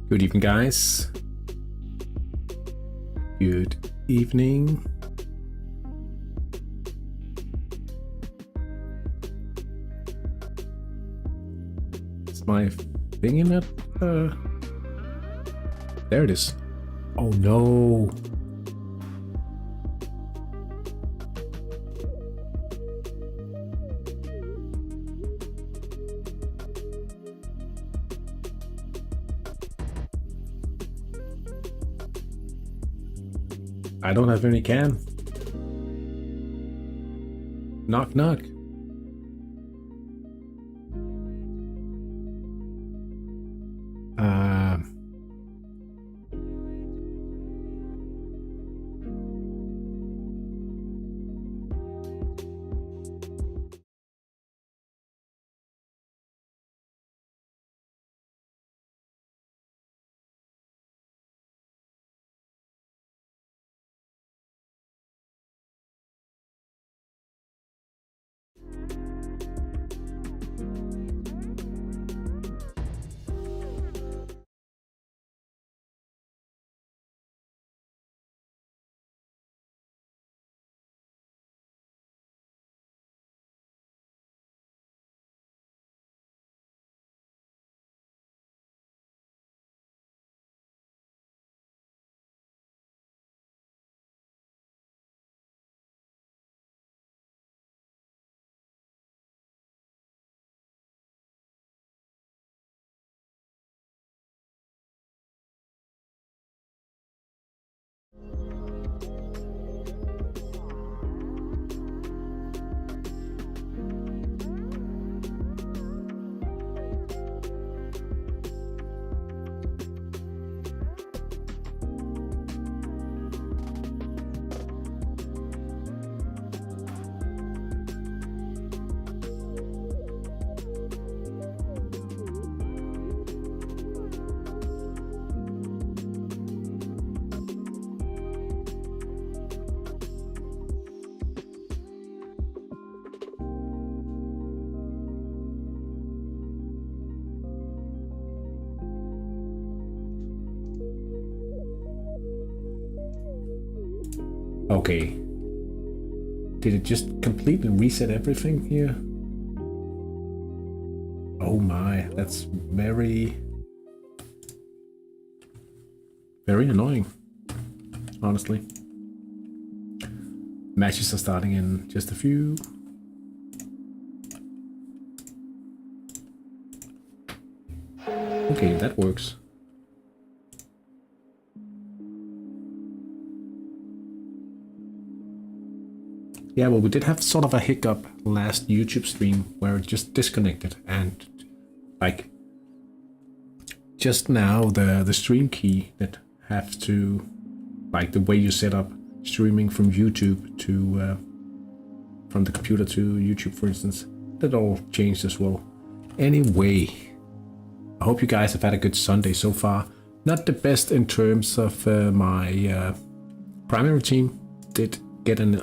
Good evening, guys. Good evening. Is my thing in it? There it is. Oh no. I don't have any can. Knock knock. Okay. Did it just completely reset everything here? Oh my, that's very annoying, honestly. Matches are starting in just a few. Okay, that works. Yeah, well, we did have sort of a hiccup last YouTube stream where it just disconnected, and like just now the stream key that have to, like the way you set up streaming from YouTube to from the computer to YouTube, for instance, that all changed as well. Anyway, I hope you guys have had a good Sunday so far. Not the best in terms of my primary team. Did get an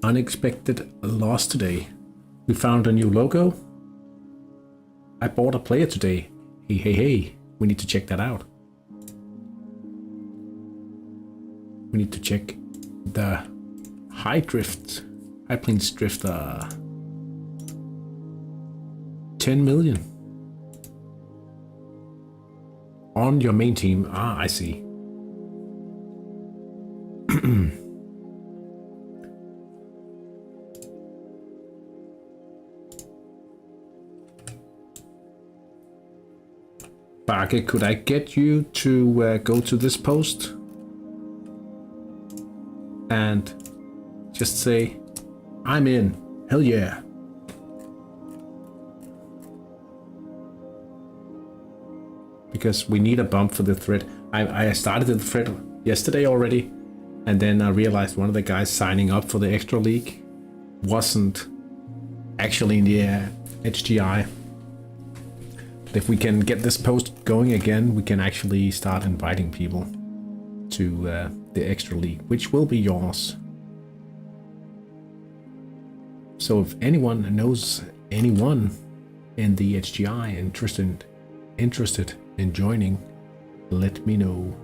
unexpected loss today. We found a new logo. I bought a player today. Hey, we need to check that out. We need to check the high plains drift 10 million on your main team. Ah, I see. Barke, could I get you to go to this post and just say, I'm in, hell yeah. Because we need a bump for the thread. I started the thread yesterday already, and then I realized one of the guys signing up for the extra league wasn't actually in the HTI. But if we can get this post going again, we can actually start inviting people to the extra league, which will be yours. So if anyone knows anyone in the HTI interested in joining, let me know.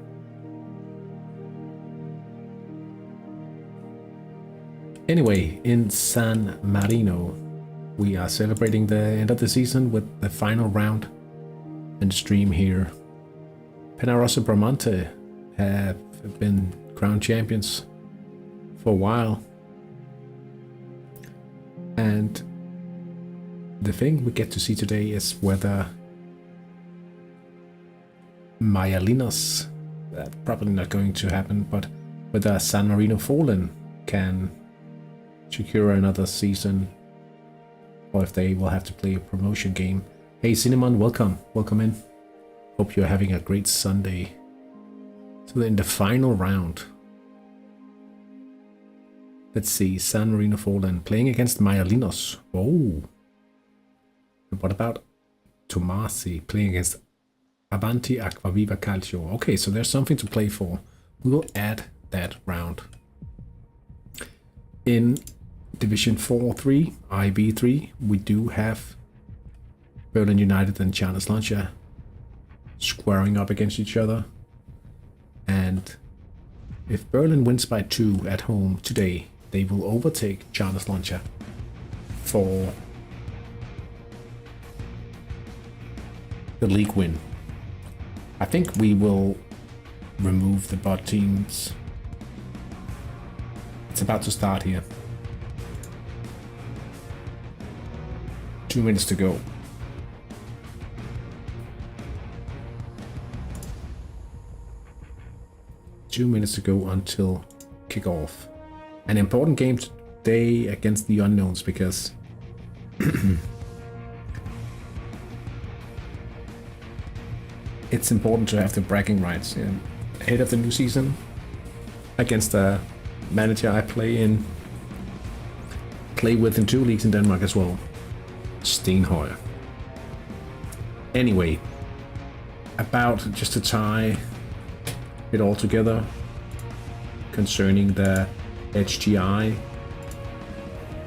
Anyway, in San Marino, we are celebrating the end of the season with the final round and stream here. Penarosa Bramante have been crowned champions for a while. And the thing we get to see today is whether Mayalinos, that's probably not going to happen, but whether San Marino Fallen can secure another season, or if they will have to play a promotion game. Hey Cinnamon, welcome in. Hope you're having a great Sunday. So in the final round, let's see, San Marino Fallen playing against Mayalinos. Oh, and what about Tomasi playing against Avanti Acquaviva Calcio? Okay, so there's something to play for. We will add that round. In Division 4-3, IB3, we do have Berlin United and Charles Lancia squaring up against each other. And if Berlin wins by 2 at home today, they will overtake Charles Lancia for the league win. I think we will remove the bot teams. It's about to start here. 2 minutes to go. 2 minutes to go until kickoff. An important game today against the unknowns, because it's important to have the bragging rights ahead of the new season against a manager I play with in 2 leagues in Denmark as well, Stenhøj. Anyway, about just to tie it all together concerning the HTI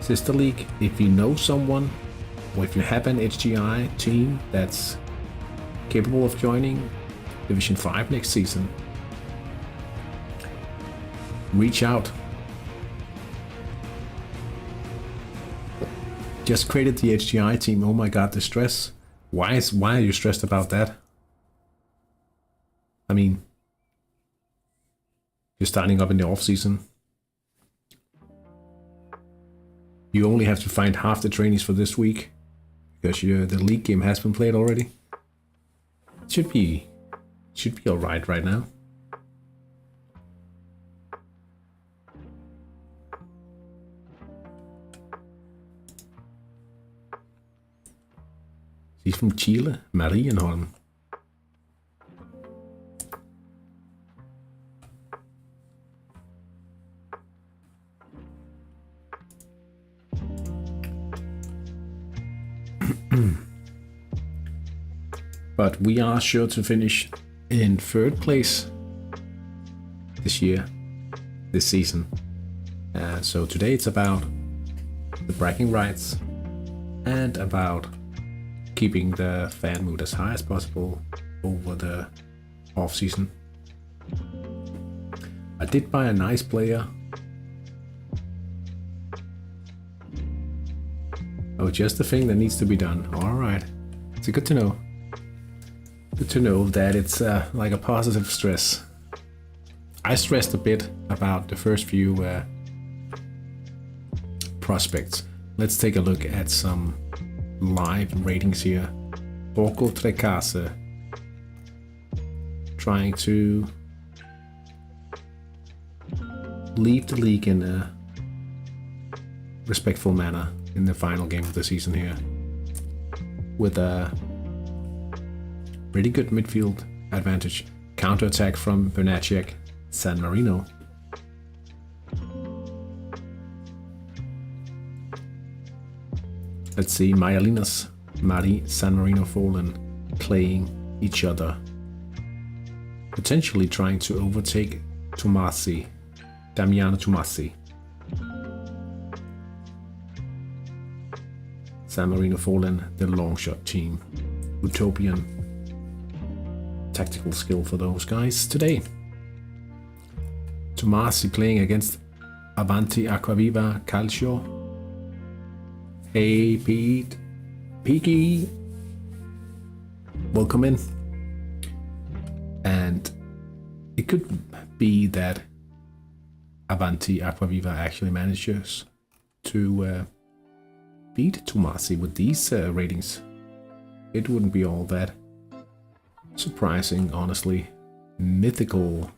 sister league, if you know someone or if you have an HTI team that's capable of joining Division 5 next season, reach out. Just created the HTI team. Oh my god, the stress. Why are you stressed about that? I mean, you're starting up in the off season. You only have to find half the trainees for this week because the league game has been played already. It should be all right now. He's from Chile, Marienholm. But we are sure to finish in 3rd place this season. So today it's about the bragging rights and about keeping the fan mood as high as possible over the off season. I did buy a nice player. Oh, just the thing that needs to be done. All right, it's good to know. Good to know that it's like a positive stress. I stressed a bit about the first few prospects. Let's take a look at some live ratings here. Borgo Trecase trying to leave the league in a respectful manner in the final game of the season here, with a pretty good midfield advantage. Counter-attack from Bernacek, San Marino. Let's see, Maialinas, San Marino Fallen playing each other. Potentially trying to overtake Tomasi, Damiano Tomasi. San Marino Fallen, the long shot team. Utopian tactical skill for those guys today. Tomasi playing against Avanti Acquaviva Calcio. Hey Pete, Peaky, welcome in. And it could be that Avanti Acquaviva actually manages to beat Tomasi with these ratings. It wouldn't be all that surprising, honestly. Mythical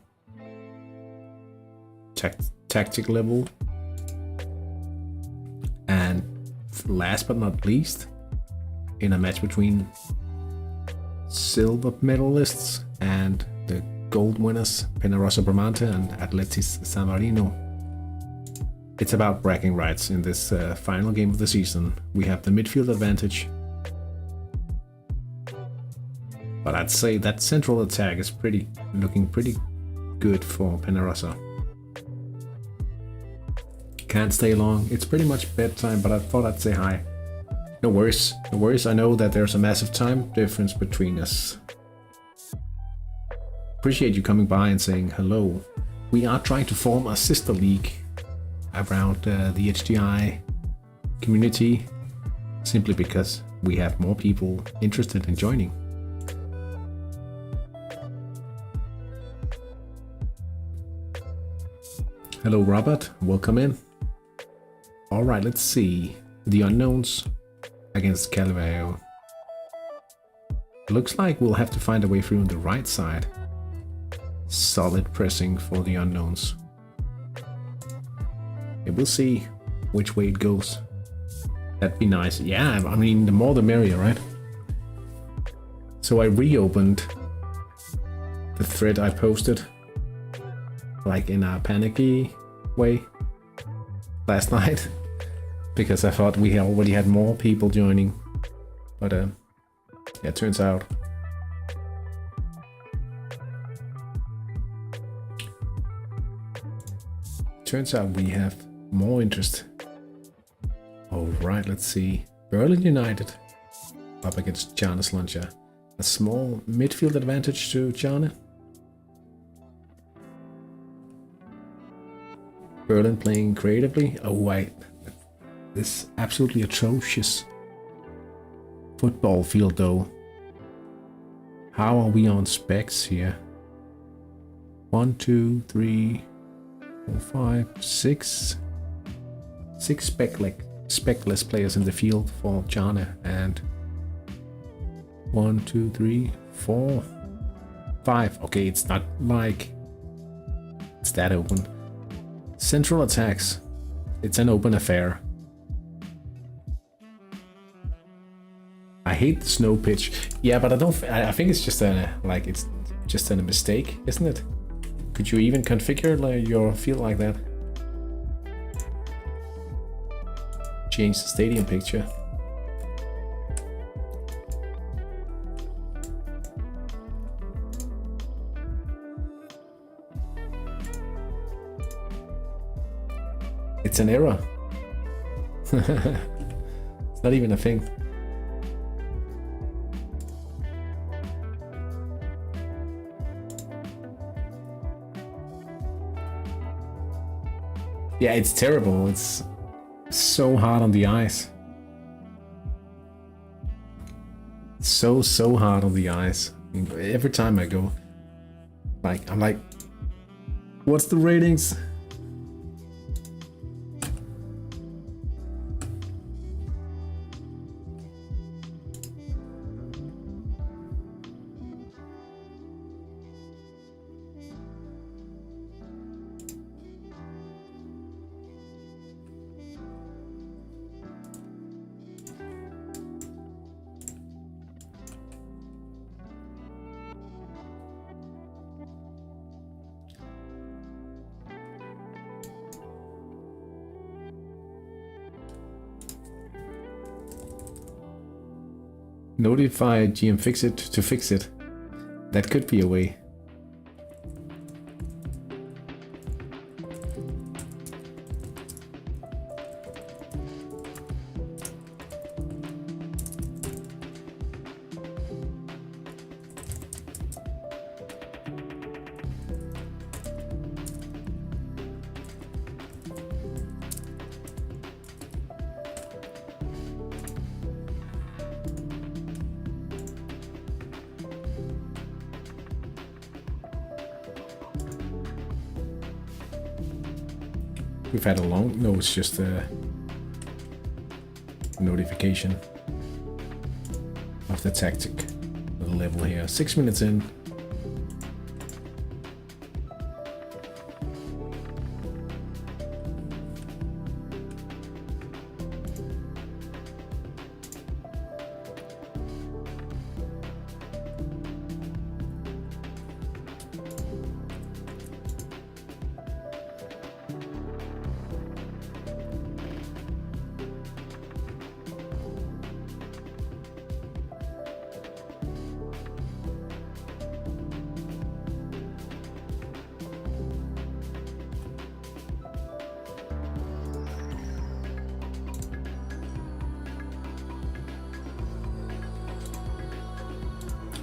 tactic level. And last but not least, in a match between silver medalists and the gold winners, Penarosa Bramante and Atletis San Marino. It's about bragging rights in this final game of the season. We have the midfield advantage. But I'd say that central attack is looking pretty good for Penarosa. Can't stay long. It's pretty much bedtime, but I thought I'd say hi. No worries. No worries. I know that there's a massive time difference between us. Appreciate you coming by and saying hello. We are trying to form a sister league around the HTI community, simply because we have more people interested in joining. Hello Robert, welcome in. Alright, let's see. The unknowns against Calvario. Looks like we'll have to find a way through on the right side. Solid pressing for the unknowns. And we'll see which way it goes. That'd be nice. Yeah, I mean, the more the merrier, right? So I reopened the thread I posted, like in a panicky way, last night, because I thought we already had more people joining. But yeah, it turns out we have more interest. Alright, let's see. Berlin United up against Giannis Lancia. A small midfield advantage to Gianni. Berlin playing creatively. Oh wait, this absolutely atrocious football field though. How are we on specs here? 1, 2, 3, 4, 5, 6. 6 speckless players in the field for Jana, and 1, 2, 3, 4, 5. Okay, it's not like it's that open. Central attacks. It's an open affair. I hate the snow pitch. Yeah, but I think it's just it's just a mistake, isn't it? Could you even configure your field like that? Change the stadium picture. It's an error. It's not even a thing. Yeah, it's terrible. It's so hard on the eyes. So hard on the eyes. I mean, every time I go, I'm like, what's the ratings? Notify GM fix it to fix it. That could be a way. We've had a long... No, it's just a notification of the tactic level here. 6 minutes in.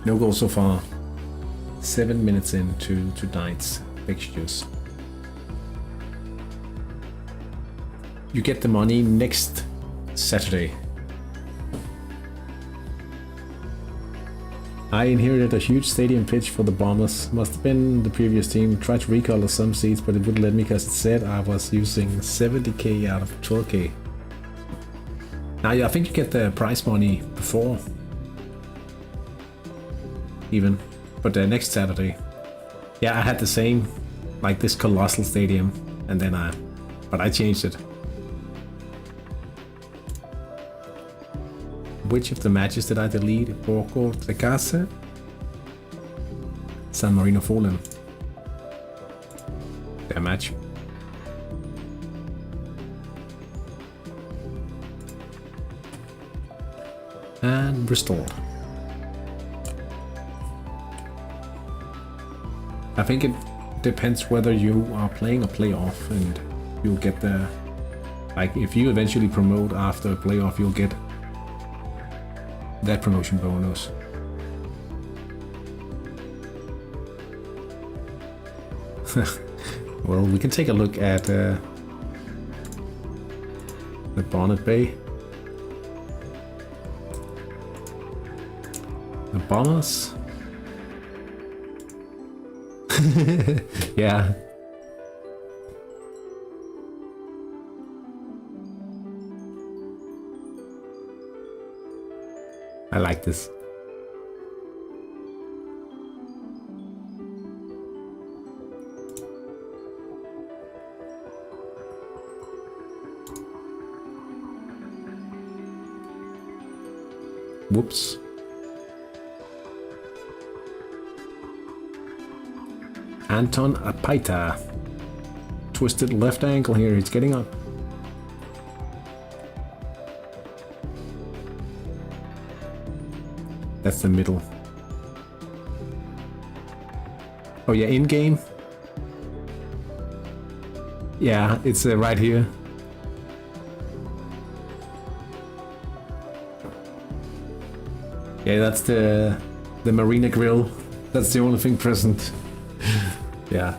No goal so far. 7 minutes into tonight's fixtures. You get the money next Saturday. I inherited a huge stadium pitch for the Bombers. Must have been the previous team. Tried to recolor some seats, but it wouldn't let me because it said I was using 70k out of 12k. Now, I think you get the prize money before. Even, but next Saturday. Yeah, I had the same, like this colossal stadium, and then but I changed it. Which of the matches did I delete? Borgo de Casa? San Marino Fallen. Their match. And restored. I think it depends whether you are playing a playoff, and you'll get the... Like, if you eventually promote after a playoff, you'll get that promotion bonus. Well, we can take a look at the Bonnet Bay. The Bombers. Yeah. I like this. Whoops. Anton Apaita. Twisted left ankle here, he's getting up. That's the middle. Oh yeah, in game. Yeah, it's right here. Yeah, that's the Marina grill. That's the only thing present. Yeah.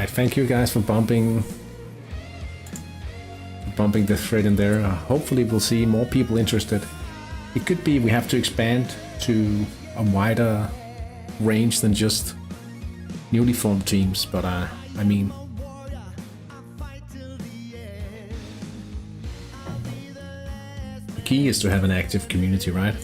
Thank you guys for bumping the thread in there. Hopefully we'll see more people interested. It could be we have to expand to a wider range than just newly formed teams, but I mean, the key is to have an active community, right?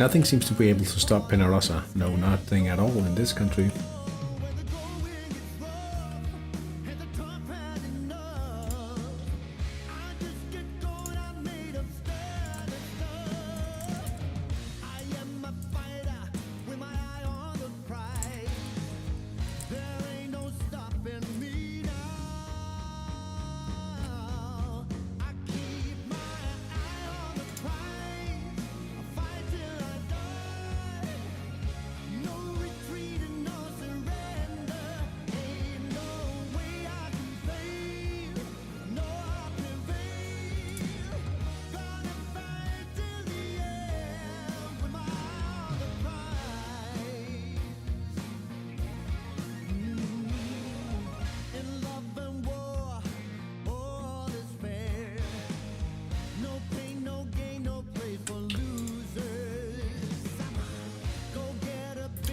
Nothing seems to be able to stop Penarosa. No, nothing at all in this country.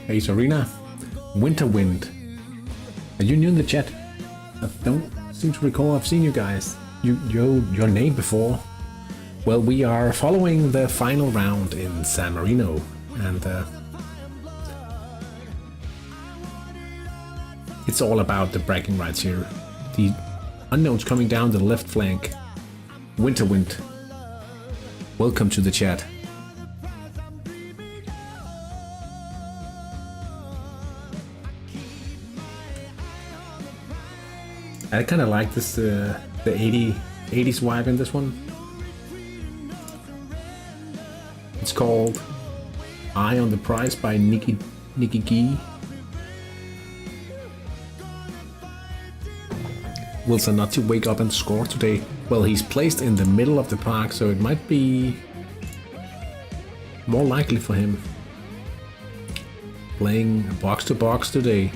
Hey Serena, Winter Wind. Are you new in the chat? I don't seem to recall I've seen you guys. Your name before. Well, we are following the final round in San Marino, and it's all about the bragging rights here. The unknowns coming down the left flank. Winter Wind, welcome to the chat. I kind of like this, the 80s vibe in this one. It's called Eye on the Prize by Nicky G. Will Zanotti wake up and score today? Well, he's placed in the middle of the park, so it might be more likely for him. Playing box to box today.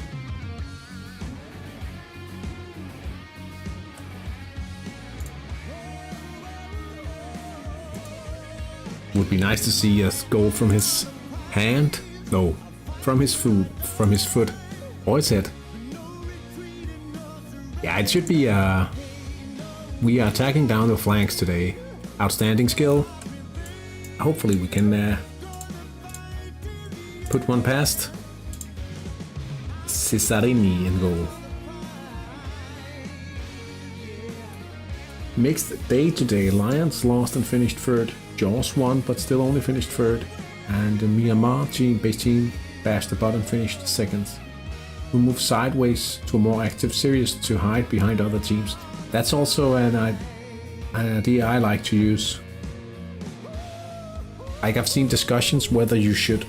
Would be nice to see us go from his hand, no, from his foot, or his head. Yeah, it should be. We are attacking down the flanks today. Outstanding skill. Hopefully we can put one past Cesarini in goal. Mixed day today. Lions lost and finished third. Jaws won, but still only finished third. And the Myanmar base team bashed the bottom, finished second. We moved sideways to a more active series to hide behind other teams. That's also an idea I like to use. Like, I've seen discussions whether you should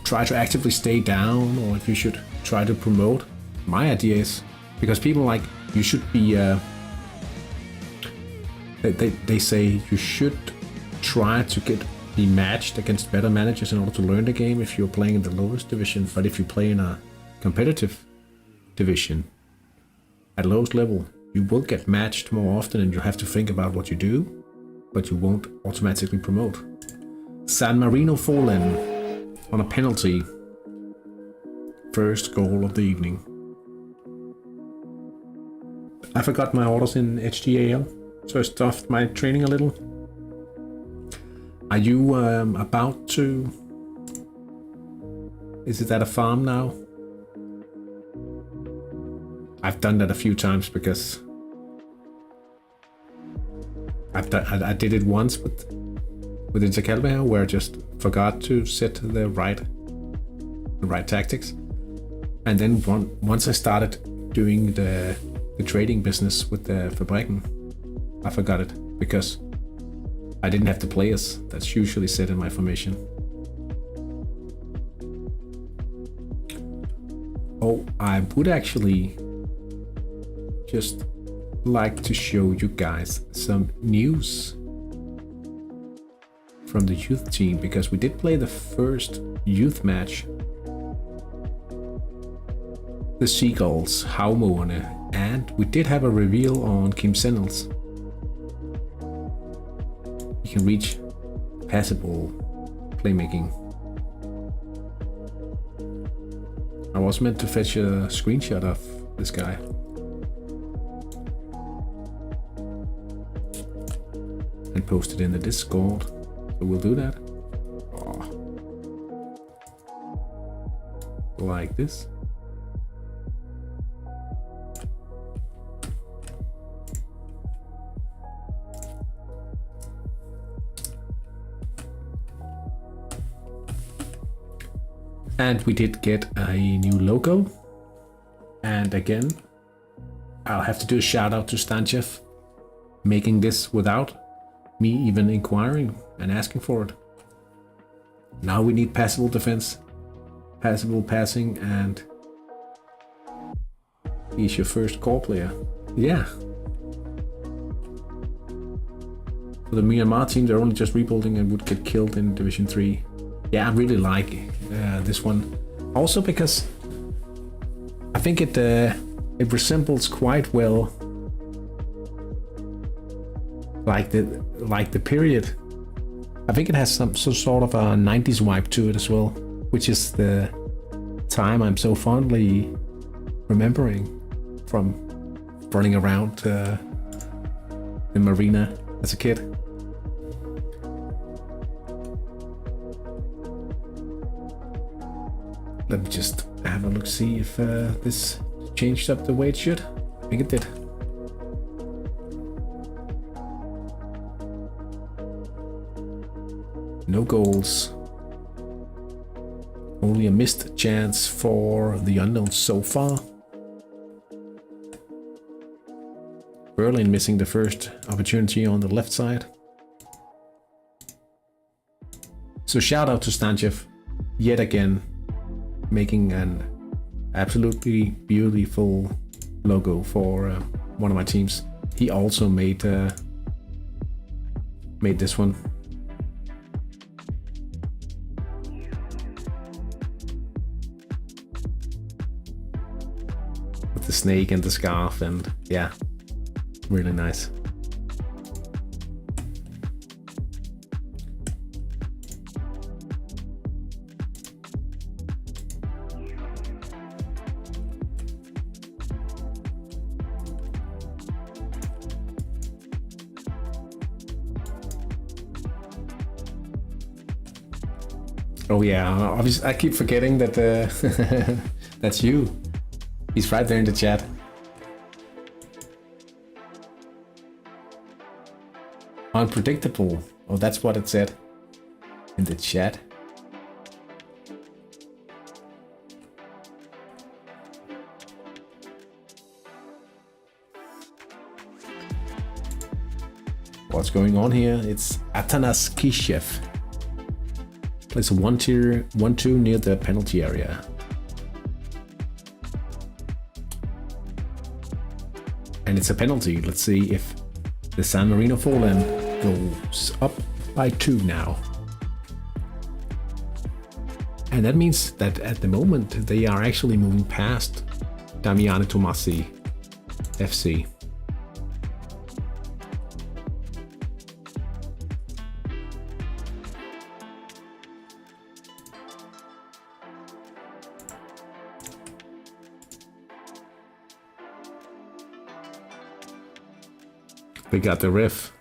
try to actively stay down or if you should try to promote. My idea is, because people like, you should be, they say you should try to be matched against better managers in order to learn the game if you're playing in the lowest division. But if you play in a competitive division at lowest level, you will get matched more often and you have to think about what you do, but you won't automatically promote. San Marino fallen on a penalty. First goal of the evening. I forgot my orders in HTI, so I stuffed my training a little. Are you about to... Is it at a farm now? I've done that a few times because I did it once with Intercalibur where I just forgot to set the right tactics, and then once I started doing the trading business with the Fabriken, I forgot it because I didn't have the players that's usually set in my formation. Oh, I would actually just like to show you guys some news from the youth team, because we did play the first youth match. The Seagulls, Havmåne, and we did have a reveal on Kim Sennels. You can reach passable playmaking. I was meant to fetch a screenshot of this guy. And post it in the Discord. So we'll do that. Oh. like this. And we did get a new logo. And again, I'll have to do a shout out to Stanchev, making this without me even inquiring and asking for it. Now we need passable defense, passable passing, and he's your first core player. Yeah. For the Myanmar team, they're only just rebuilding and would get killed in Division 3. Yeah, I really like this one. Also because I think it resembles quite well like the period. I think it has some sort of a 90s vibe to it as well, which is the time I'm so fondly remembering from running around the marina as a kid. Let me just have a look, see if this changed up the way it should. I think it did. No goals. Only a missed chance for the unknown so far. Berlin missing the first opportunity on the left side. So shout out to Stanchev yet again, making an absolutely beautiful logo for one of my teams. He also made this one. With the snake and the scarf, and yeah, really nice. Oh yeah, obviously I keep forgetting that that's you. He's right there in the chat. Unpredictable. Oh, that's what it said in the chat. What's going on here? It's Atanas Kishev. Plays a 1-2 near the penalty area. And it's a penalty. Let's see if the San Marino Fallen goes up by 2 now. And that means that at the moment they are actually moving past Damiano Tomasi FC. We got the riff.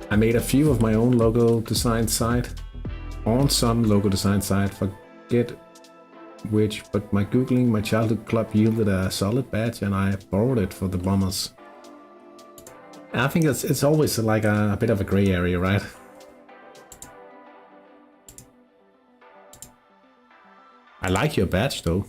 I made a few of my own logo design site, on some logo design site, forget which, but my Googling my childhood club yielded a solid badge and I borrowed it for the Bombers. And I think it's always like a bit of a gray area, right? I like your badge though.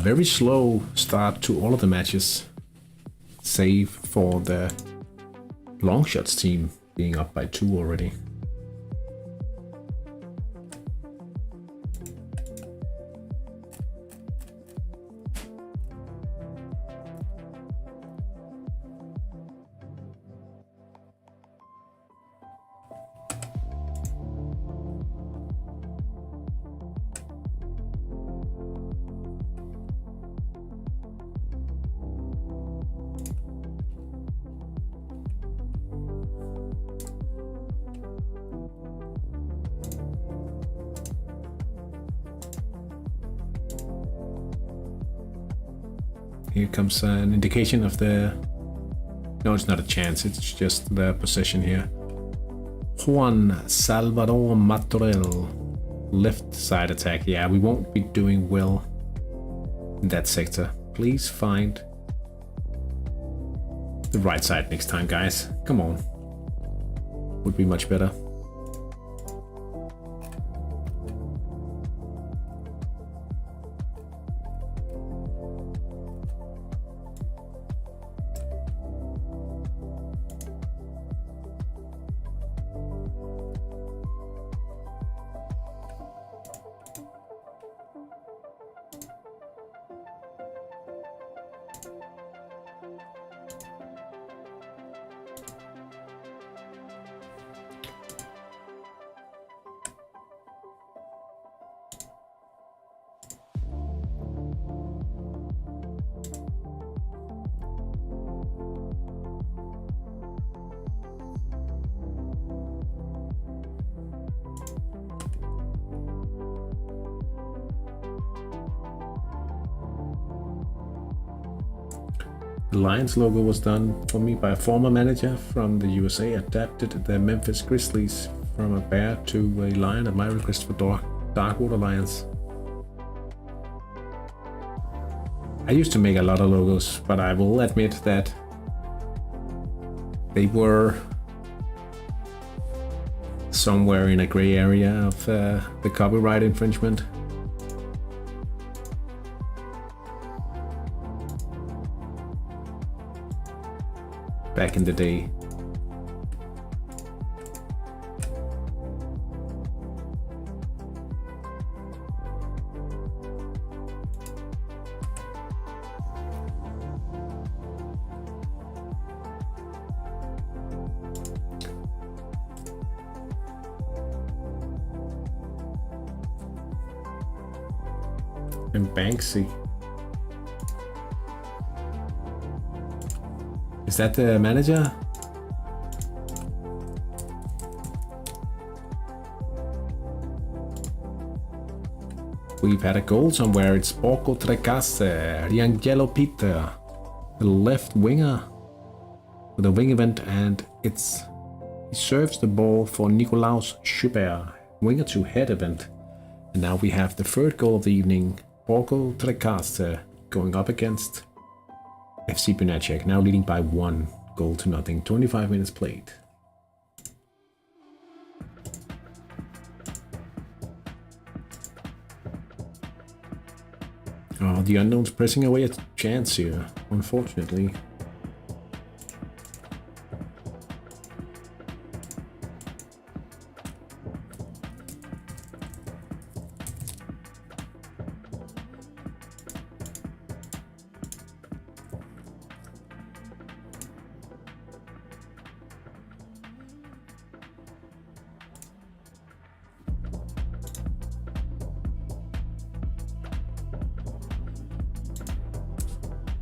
Very slow start to all of the matches, save for the long shots team being up by 2 already. Here comes an indication of the... No, it's not a chance, it's just the possession here. Juan Salvador Matorel, left side attack. Yeah, we won't be doing well in that sector. Please find the right side next time, guys. Come on. Would be much better. The Lions logo was done for me by a former manager from the USA, adapted the Memphis Grizzlies from a bear to a lion at my request for Darkwater Lions. I used to make a lot of logos, but I will admit that they were somewhere in a gray area of the copyright infringement. Back in the day. And Banksy. Is that the manager? We've had a goal somewhere. It's Borco Trecasse, Riangelo Peter, the left winger with a wing event, and he serves the ball for Nikolaus Schubert, winger to head event. And now we have the third goal of the evening. Borco Trecasse going up against FC Bunacek, now leading by 1 goal to nothing. 25 minutes played. Oh, the unknown's pressing away a chance here, unfortunately.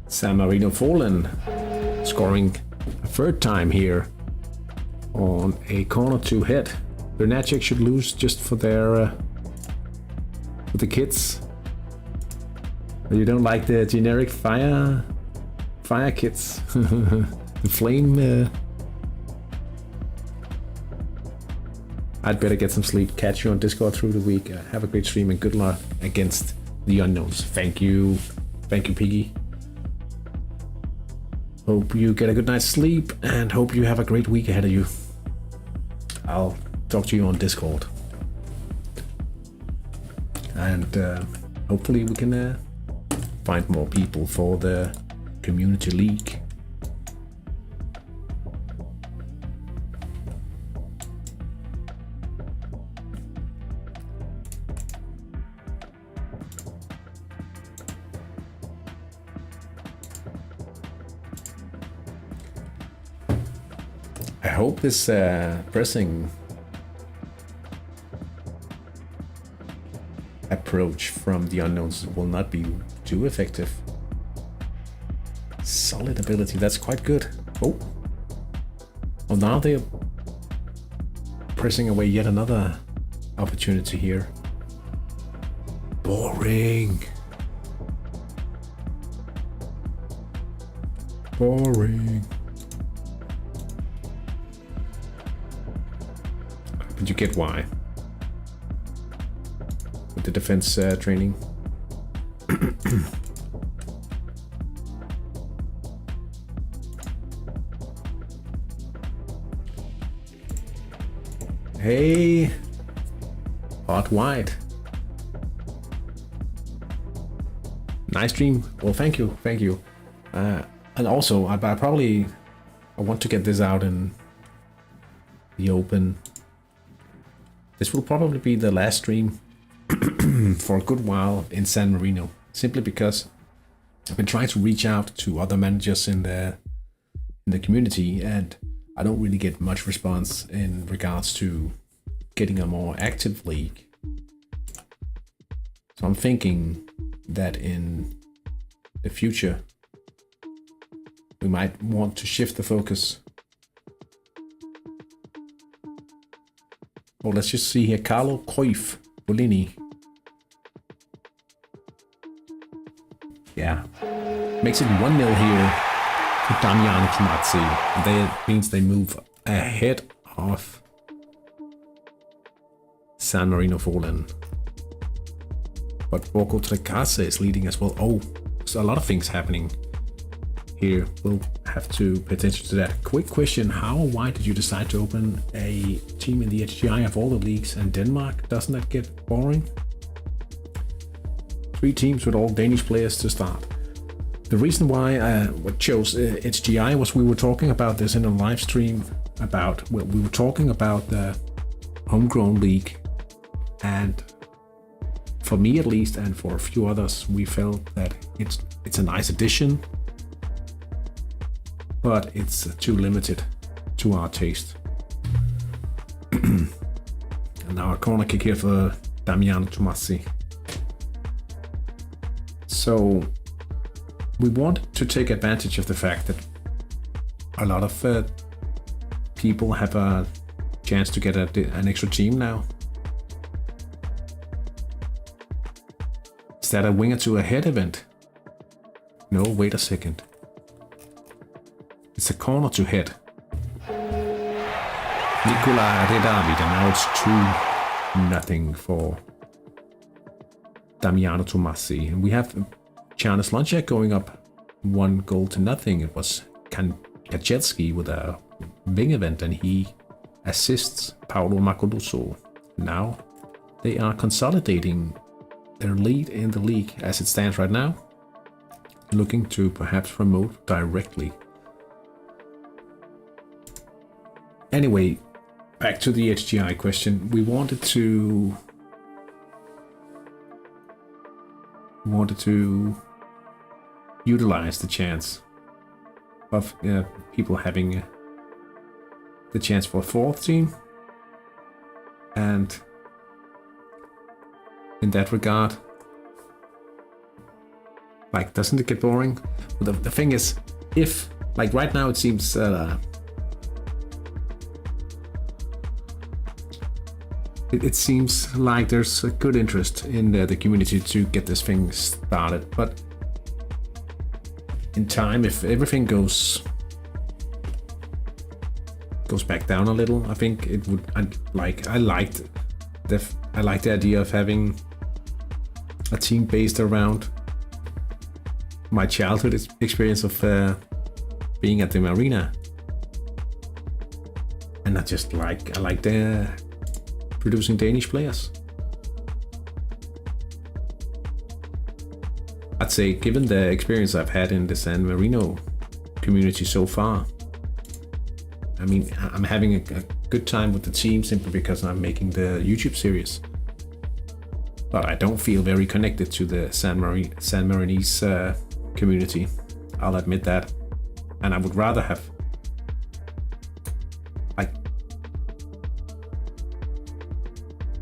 San Marino fallen, scoring a third time here on a corner to head. Bunacek should lose just for their for the kids. You don't like the generic fire kits, the flame. I'd better get some sleep. Catch you on Discord through the week. Have a great stream and good luck against the unknowns. Thank you, Piggy. Hope you get a good night's sleep and hope you have a great week ahead of you. I'll talk to you on Discord. And hopefully we can find more people for the community league. I hope this pressing approach from the unknowns will not be too effective. Solid ability, that's quite good. Oh, well, now they're pressing away yet another opportunity here. Boring. Boring. But you get why. With the defense training. Hey, hot white. Nice stream. Well, thank you. And also, I want to get this out in the open. This will probably be the last stream for a good while in San Marino, simply because I've been trying to reach out to other managers in the community, and I don't really get much response in regards to getting a more active league. So I'm thinking that in the future we might want to shift the focus. Oh, let's just see here. Carlo Cruyff Bolini. Yeah. Makes it 1-0 here to Damiano Tomazzi. That means they move ahead of San Marino Fallen. But Borgo Trecase is leading as well. Oh, there's a lot of things happening here. We'll have to pay attention to that. Quick question, how or why did you decide to open a team in the HTI of all the leagues in Denmark? Doesn't that get boring? 3 teams with all Danish players to start. The reason why I chose HTI was we were talking about this in a live stream we were talking about the homegrown league, and for me at least, and for a few others, we felt that it's a nice addition, but it's too limited to our taste. And now a corner kick here for Damiano Tomazzi. So we want to take advantage of the fact that a lot of people have a chance to get an extra team now. Is that a winger to a head event? No, wait a second. It's a corner to head. Nicola Redavid, and now it's 2-0 for Damiano Tomazzi. And we have Charles Lonchak going up 1-0. It was Kajetski with a wing event, and he assists Paolo Macoluso. Now they are consolidating their lead in the league as it stands right now, looking to perhaps promote directly. Anyway, back to the HTI question. We wanted to utilize the chance of people having the chance for a 4th team, and in that regard, like, doesn't it get boring? Well, the thing is, if, like, right now it seems it seems like there's a good interest in the community to get this thing started, but in time, if everything goes back down a little, I think it would. I liked the idea of having a team based around my childhood experience of being at the marina, and I like the producing Danish players. I I'd say, given the experience I've had in the San Marino community so far, I mean, I'm having a good time with the team simply because I'm making the YouTube series. But I don't feel very connected to the San Marinese community. I'll admit that. And I would rather have, like,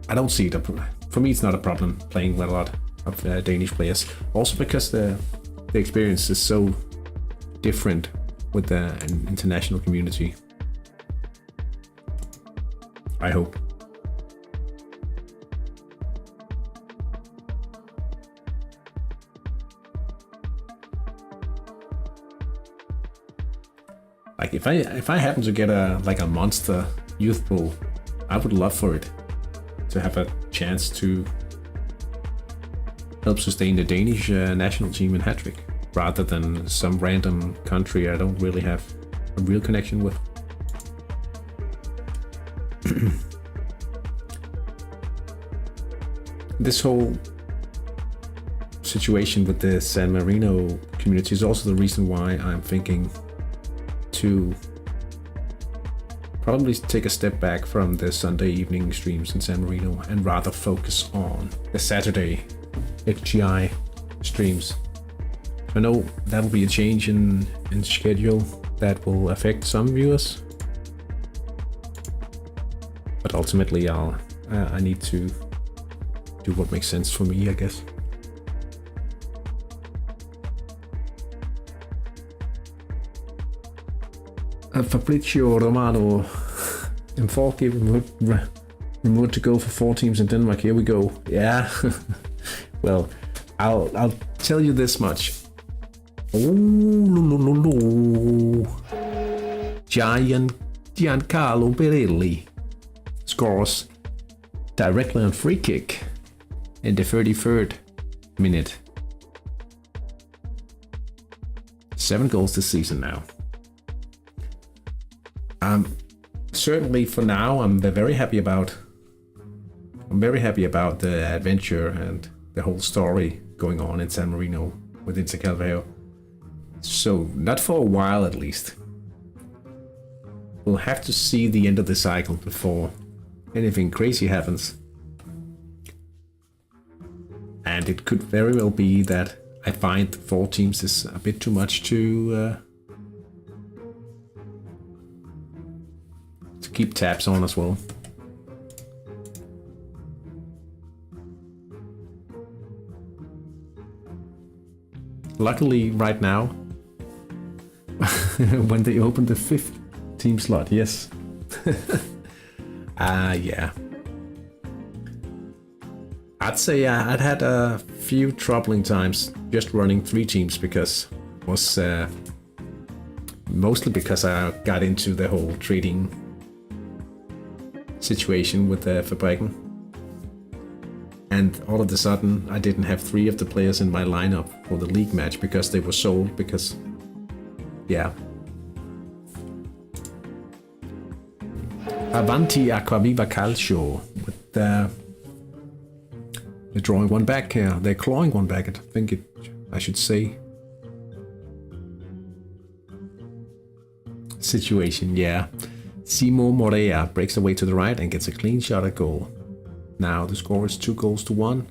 I don't see it. For me, it's not a problem playing with a lot of Danish players. Also because the experience is so different with the international community. I hope. Like if I happen to get a monster youth pool, I would love for it to have a chance to help sustain the Danish national team in hat-trick, rather than some random country I don't really have a real connection with. This whole situation with the San Marino community is also the reason why I'm thinking to probably take a step back from the Sunday evening streams in San Marino and rather focus on the Saturday HTI streams. I know that'll be a change in schedule that will affect some viewers, but ultimately I need to do what makes sense for me, I guess. Fabrizio Romano, M4 gave remote to go for 4 teams in Denmark. Here we go. Yeah. Well, I'll tell you this much. Oh, no. Giancarlo Berelli scores directly on free kick in the 33rd minute. 7 goals this season now. Certainly for now, I'm very happy about the adventure and the whole story going on in San Marino with Inter Calvario. So not for a while at least. We'll have to see the end of the cycle before anything crazy happens. And it could very well be that I find 4 teams is a bit too much to keep tabs on as well. Luckily, right now, when they opened the 5th team slot, yes. Yeah. I'd say I'd had a few troubling times just running 3 teams because it was mostly because I got into the whole trading situation with the Fabrikken. And all of a sudden, I didn't have 3 of the players in my lineup for the league match because they were sold. Because, yeah. Avanti Acquaviva Calcio with they're drawing one back here. They're clawing one back. I should say. Situation, yeah. Simo Morea breaks away to the right and gets a clean shot at goal. Now the score is 2-1.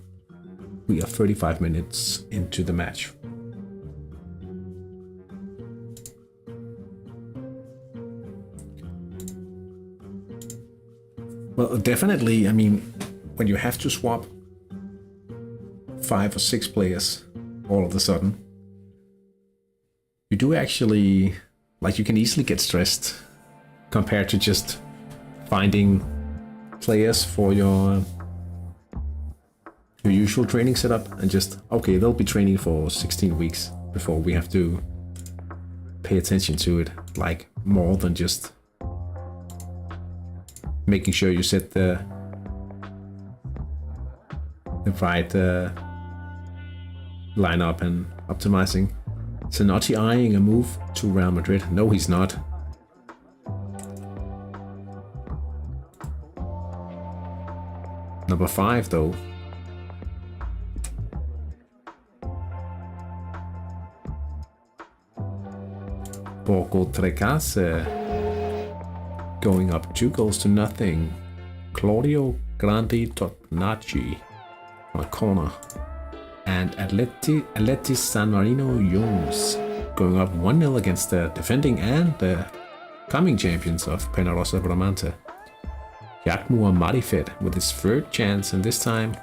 We are 35 minutes into the match. Well, definitely, I mean, when you have to swap 5 or 6 players all of a sudden, you do actually, like, you can easily get stressed compared to just finding players for your usual training setup and just, okay, they'll be training for 16 weeks before we have to pay attention to it, like more than just making sure you set the right lineup and optimizing. Zanotti eyeing a move to Real Madrid. No, he's not. Number 5 though. Borgo Trecase going up 2-0. Claudio Grandi Totnacci on a corner. And Atleti San Marino Jungs going up 1-0 against the defending and the coming champions of Penarosa Bramante. Yakmur Marifet with his third chance, and this time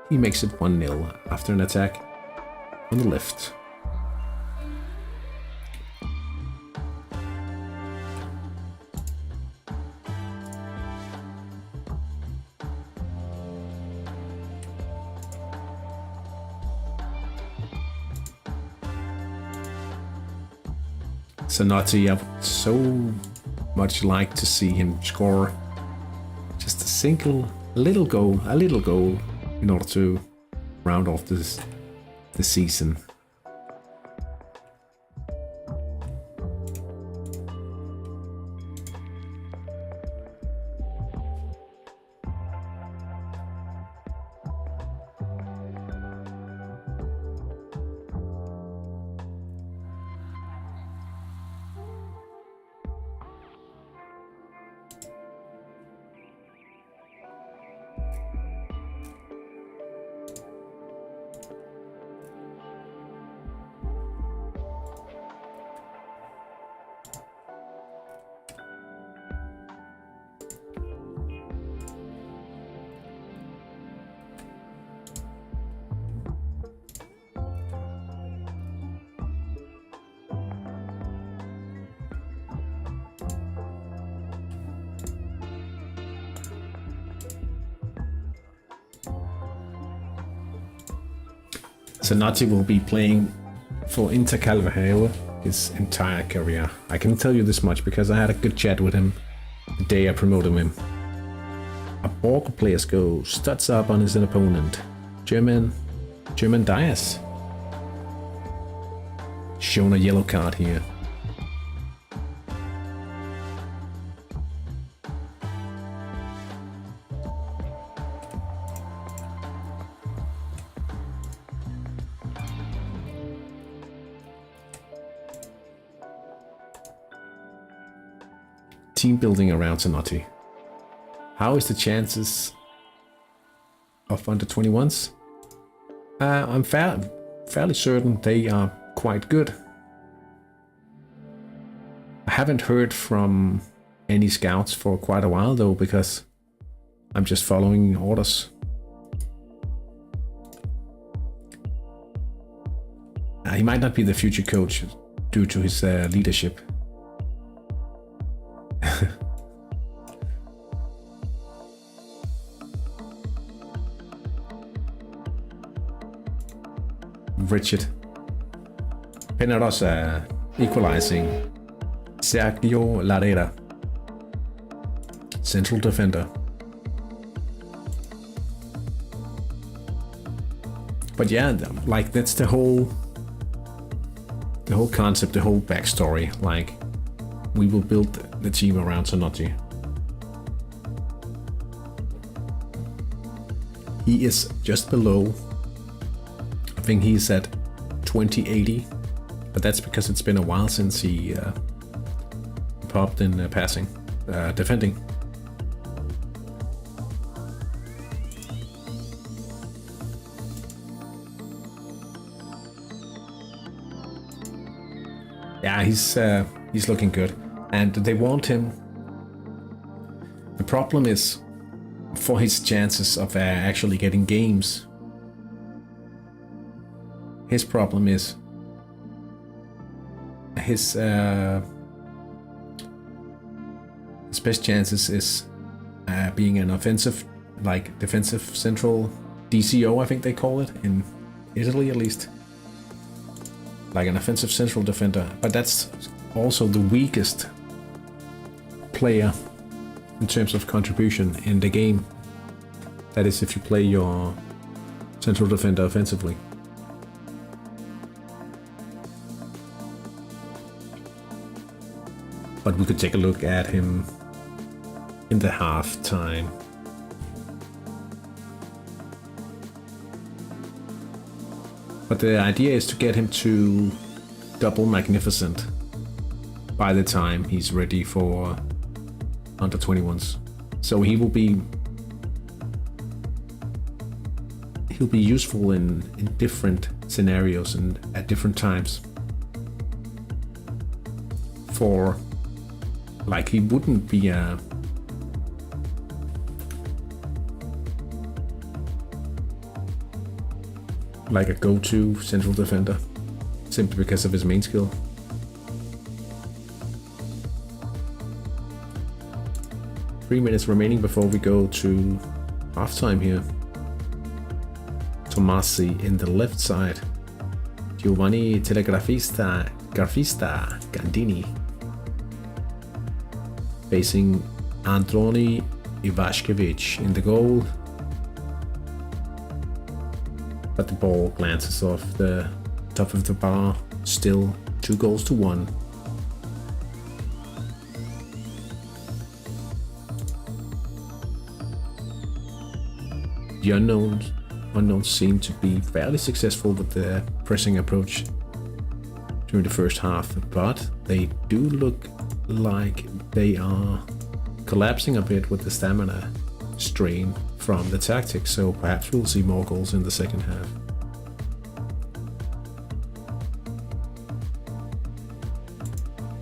he makes it 1-0 after an attack on the left. Zanotti, I would so much like to see him score just a little goal in order to round off the season. Zanotti will be playing for Inter Calvario his entire career. I can tell you this much because I had a good chat with him the day I promoted him. A Borgo player's goal studs up on his opponent, German Diaz. Shown a yellow card here. Team building around Zanotti. How is the chances of under 21s? I'm fairly certain they are quite good. I haven't heard from any scouts for quite a while though, because I'm just following orders. He might not be the future coach due to his leadership. Richard. Penarosa equalizing. Sergio Larrera, central defender. But yeah, like that's the whole concept, the whole backstory. Like, we will build the team around Zanotti. He is just below. I think he's at 2080, but that's because it's been a while since he popped in passing, defending. Yeah, he's looking good, and they want him. The problem is for his chances of actually getting games. His problem is his best chances is being an offensive, like defensive central DCO, I think they call it in Italy at least. Like an offensive central defender, but that's also the weakest player in terms of contribution in the game. That is, if you play your central defender offensively. But we could take a look at him in the halftime. But the idea is to get him to double magnificent by the time he's ready for under 21s. So he'll be useful in different scenarios and at different times. For like, he wouldn't be a go-to central defender simply because of his main skill. Three minutes remaining before we go to halftime here. Tomasi in the left side. Giovanni Telegrafista Gandini facing Androni Ivashkevich in the goal. But the ball glances off the top of the bar. Still 2-1. The unknowns seem to be fairly successful with the pressing approach during the first half, but they do look like they are collapsing a bit with the stamina strain from the tactics, so perhaps we'll see more goals in the second half.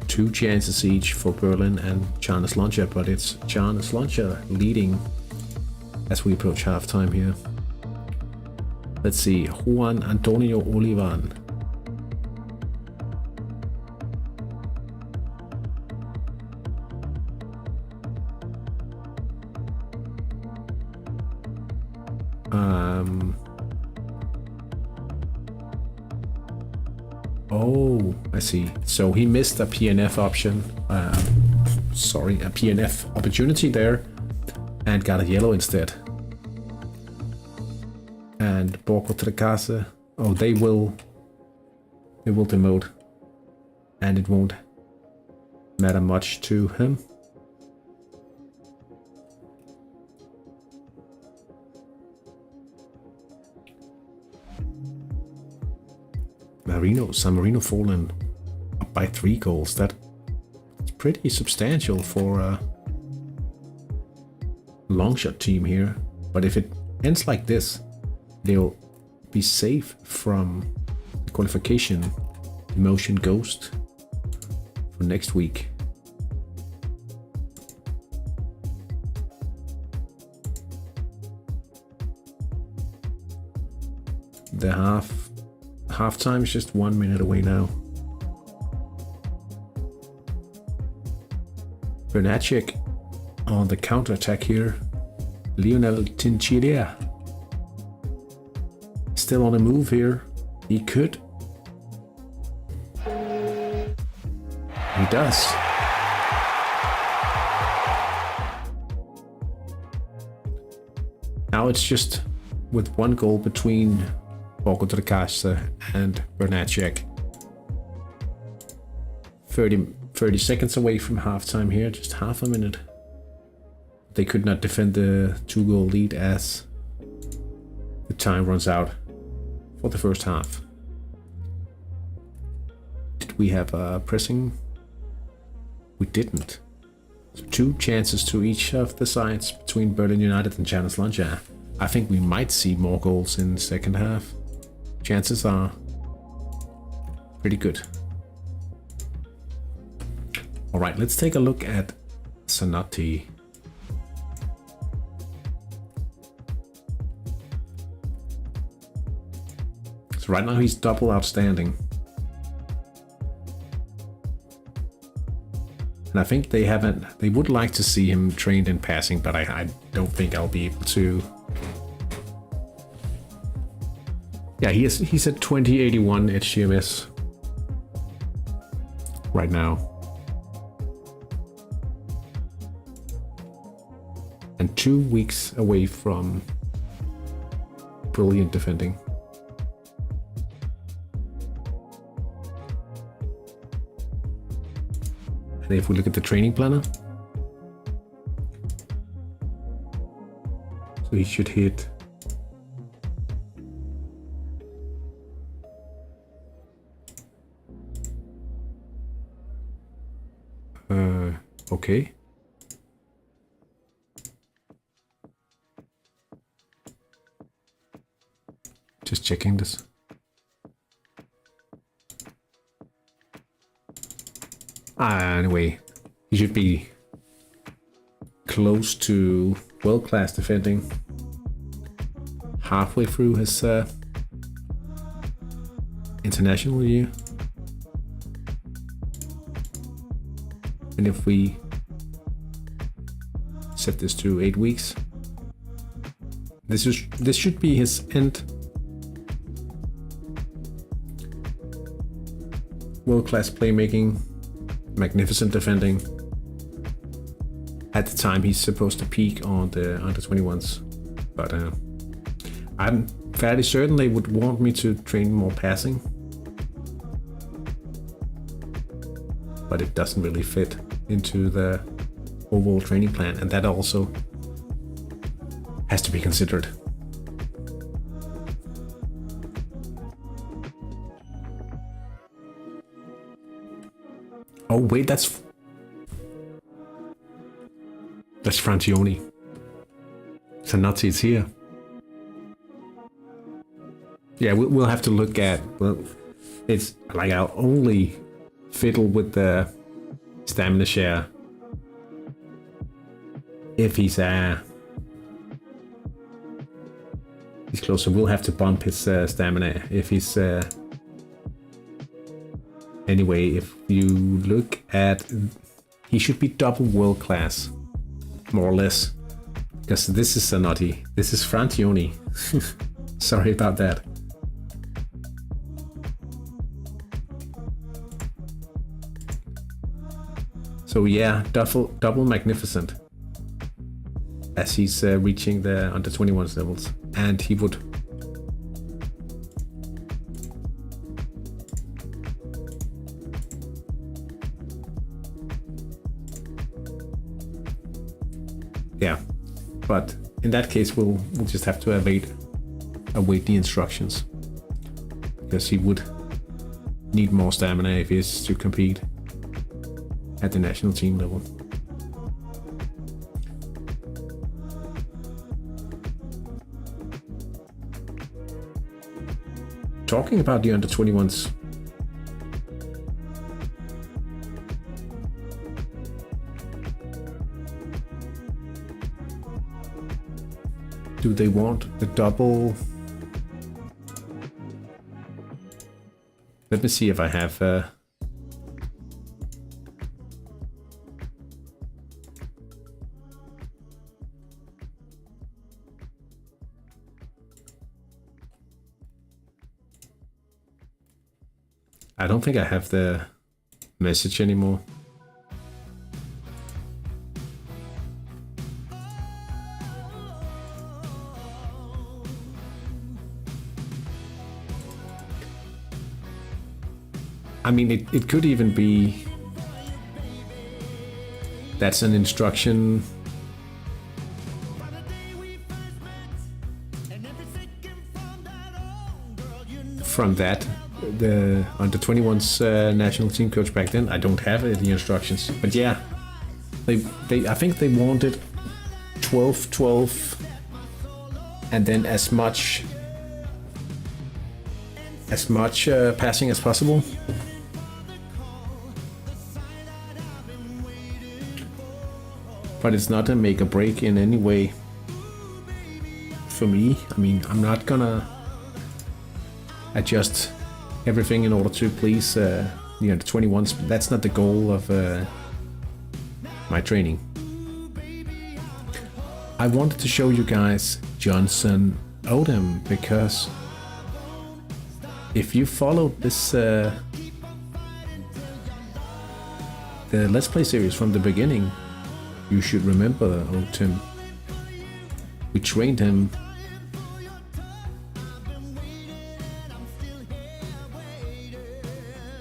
Two chances each for Berlin and Czarnoslądza, but it's Czarnoslądza leading as we approach halftime here. Let's see, Juan Antonio Olivan. Oh, I see. So he missed a PNF option. A PNF opportunity there, and got a yellow instead. And Borgo Trecase, oh, they will demote, and it won't matter much to him. San Marino fallen up by 3 goals. That's pretty substantial for a long shot team here. But if it ends like this, they'll be safe from the qualification demotion ghost for next week. The halftime is just 1 minute away now. Bernacek on the counter-attack here. Lionel Tinchiria still on the move here. He could. He does. Now it's just with 1 goal between Borgo Trecase and Bernacek. 30 seconds away from halftime here, just half a minute. They could not defend the 2-goal lead as the time runs out for the first half. Did we have a pressing? We didn't. So 2 chances to each of the sides between Berlin United and Czarnoslądza. I think we might see more goals in the second half. Chances are pretty good. All right, let's take a look at Zanotti. So right now he's double outstanding. And I think they would like to see him trained in passing, but I don't think I'll be able to. Yeah, he's at 2081 HGMS right now. And 2 weeks away from brilliant defending. And if we look at the training planner, so he should hit Okay. Just checking this. Anyway, he should be close to world-class defending. Halfway through his international year. And if we set this to 8 weeks, this should be his end. World-class playmaking, magnificent defending. At the time he's supposed to peak on the under 21s, but I'm fairly certain they would want me to train more passing, but it doesn't really fit into the overall training plan, and that also has to be considered. Oh wait, that's Francioni. So Nazi's here. Yeah, we'll have to look at. Well, it's like I'll only fiddle with the stamina share if he's close. So we'll have to bump his stamina if he's. Anyway, if you look at, he should be double world class, more or less, because this is Zanotti. This is Francioni. Sorry about that. So yeah, double magnificent as he's reaching the under 21s levels, and he would. Yeah, but in that case, we'll just have to await the instructions, because he would need more stamina if he is to compete at the national team level. Talking about the under 21s, do they want the double? Let me see if I have I don't think I have the message anymore. I mean, it could even be that's an instruction from that. The under 21's national team coach back then. I don't have the instructions, but yeah, they I think they wanted 12-12, and then as much passing as possible. But it's not a make or break in any way for me. I mean, I'm not gonna adjust everything in order to please the under 21s. That's not the goal of my training. I wanted to show you guys Johnson Odom, because if you followed this the Let's Play series from the beginning, you should remember Odom. We trained him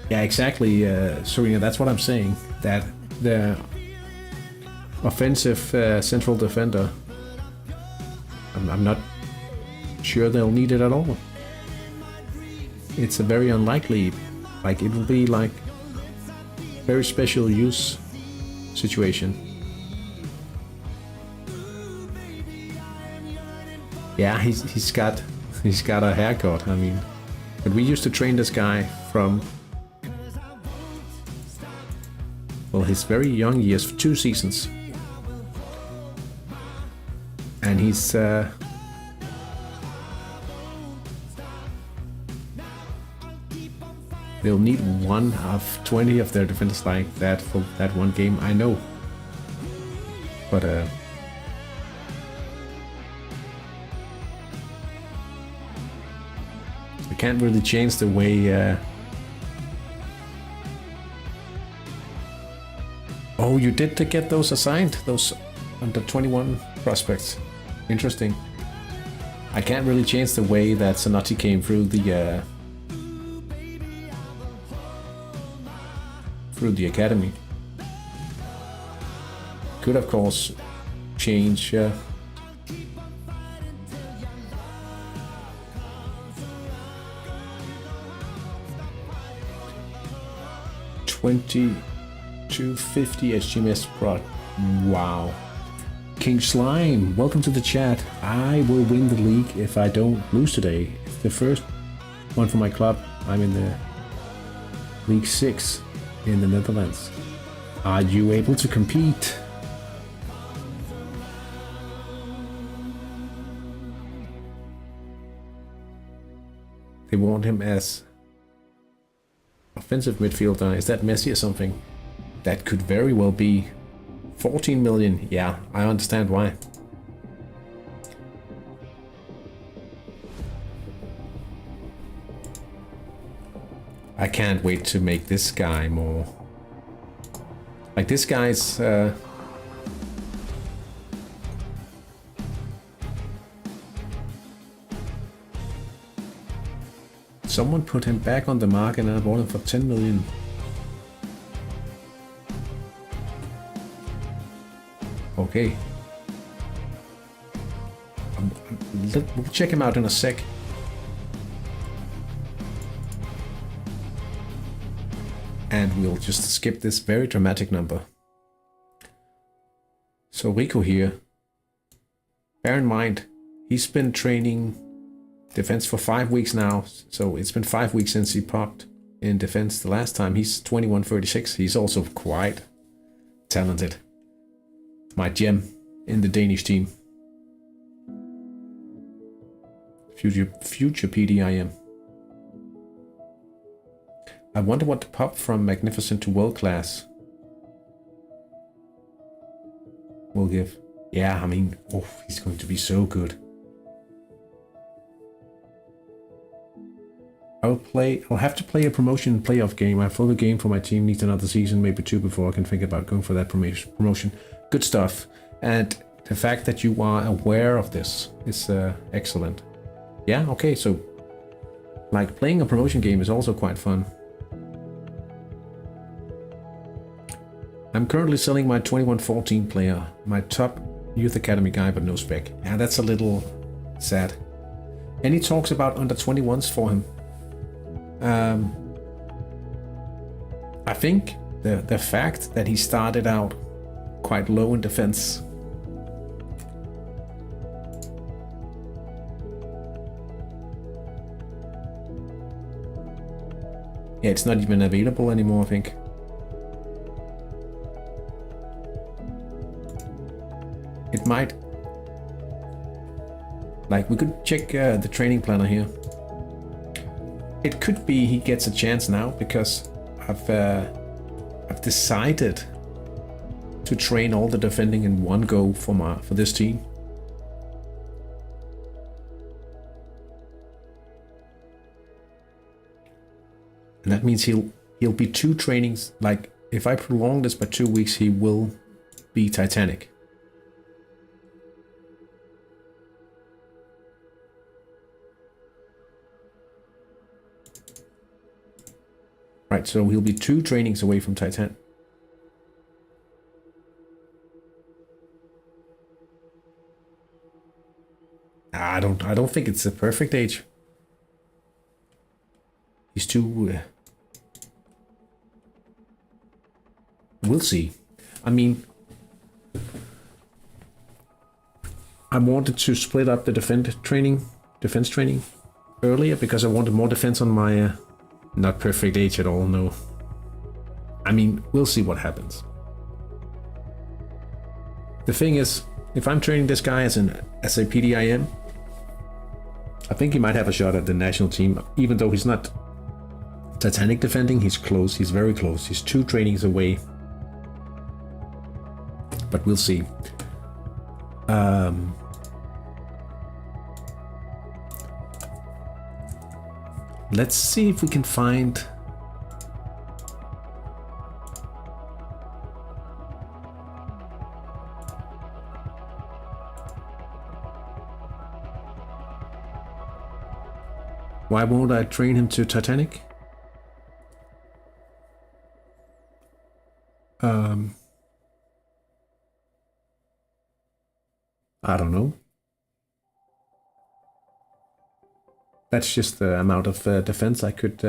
Yeah, exactly, Serena, that's what I'm saying. That the offensive central defender, I'm not sure they'll need it at all. It's a very unlikely, like it will be like very special use situation. Yeah, he's got a haircut. I mean, but we used to train this guy from, well, his very young years, for 2 seasons, and he's they'll need 1 of 20 of their defenders like that for that one game, I know. But I can't really change the way... Oh, you did to get those assigned, those under 21 prospects. Interesting. I can't really change the way that Zanotti came through the academy. Could of course change 20 to 50 HGMS prod. Wow. King Slime, welcome to the chat. I will win the league if I don't lose today. It's the first one for my club. I'm in the League 6 in the Netherlands. Are you able to compete? They want him as offensive midfielder. Is that Messi or something? That could very well be. 14 million. Yeah, I understand why. I can't wait to make this guy more... Like, this guy's... Someone put him back on the market and I bought him for 10 million. Okay. We'll check him out in a sec. And we'll just skip this very dramatic number. So Rico here. Bear in mind, he's been training defense for 5 weeks now. So it's been 5 weeks since he popped in defense the last time. He's 21-36. He's also quite talented. My gem in the Danish team. Future PDIM. I wonder what the pop from Magnificent to World Class will give. Yeah, I mean, oh, he's going to be so good. I'll have to play a promotion playoff game. I feel the game for my team needs another season, maybe 2 before I can think about going for that promotion. Good stuff. And the fact that you are aware of this is excellent. Yeah, okay, so like playing a promotion game is also quite fun. I'm currently selling my 21-14 player, my top youth academy guy, but no spec. Yeah, that's a little sad. Any talks about under 21s for him? I think the fact that he started out quite low in defense. Yeah, it's not even available anymore, I think. It might. Like, we could check the training planner here. It could be he gets a chance now because I've decided to train all the defending in one go for this team. And that means he'll be 2 trainings. Like, if I prolong this by 2 weeks, he will be Titanic. Right, so he'll be 2 trainings away from Titan. I don't think it's a perfect age. He's too... We'll see. I mean, I wanted to split up the defense training earlier because I wanted more defense on my not perfect age at all. No, I mean, we'll see what happens. The thing is, if I'm training this guy as a PDIM, I think he might have a shot at the national team, even though he's not Titanic defending. He's close. He's very close. He's 2 trainings away. But we'll see. Let's see if we can find... Why won't I train him to Titanic? I don't know. That's just the amount of defense I could...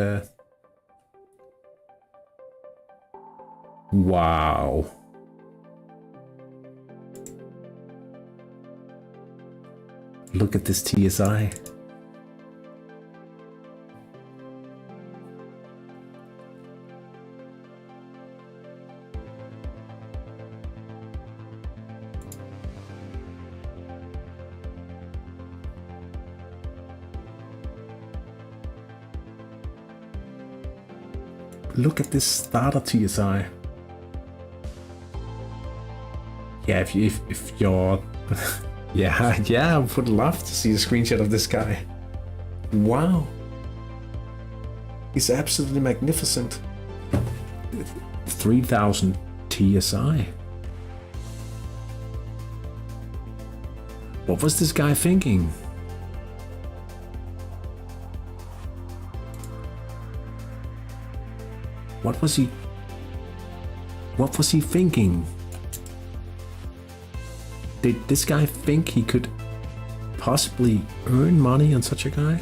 Wow. Look at this TSI. Look at this starter TSI. Yeah, if you're... yeah, I would love to see a screenshot of this guy. Wow. He's absolutely magnificent. 3000 TSI. What was this guy thinking? What was he thinking? Did this guy think he could possibly earn money on such a guy?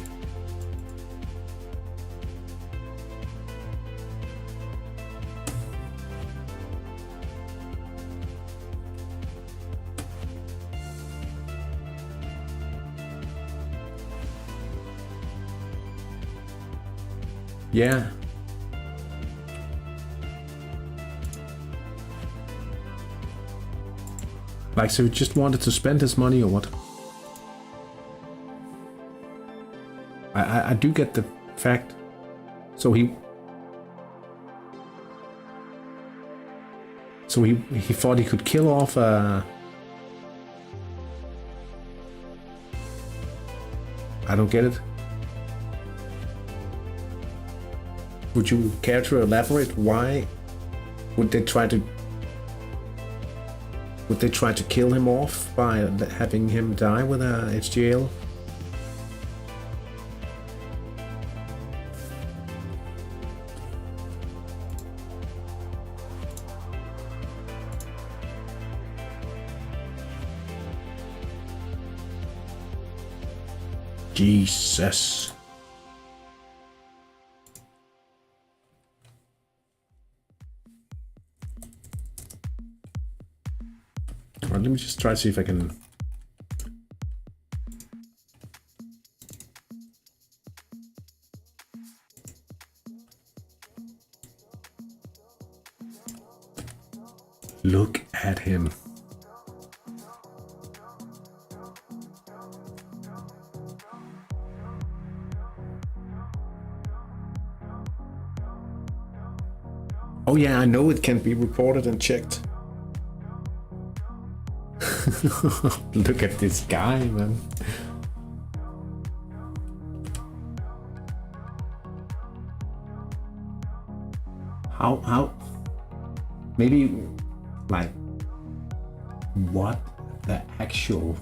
Yeah. Like, so he just wanted to spend his money or what? I do get the fact. So he thought he could kill off I don't get it. Would you care to elaborate? Why would they try to kill him off by having him die with a HTL? Jesus. Let me just try to see if I can... Look at him. Oh yeah, I know it can be reported and checked. Look at this guy, man. How? Maybe, like, what the actual...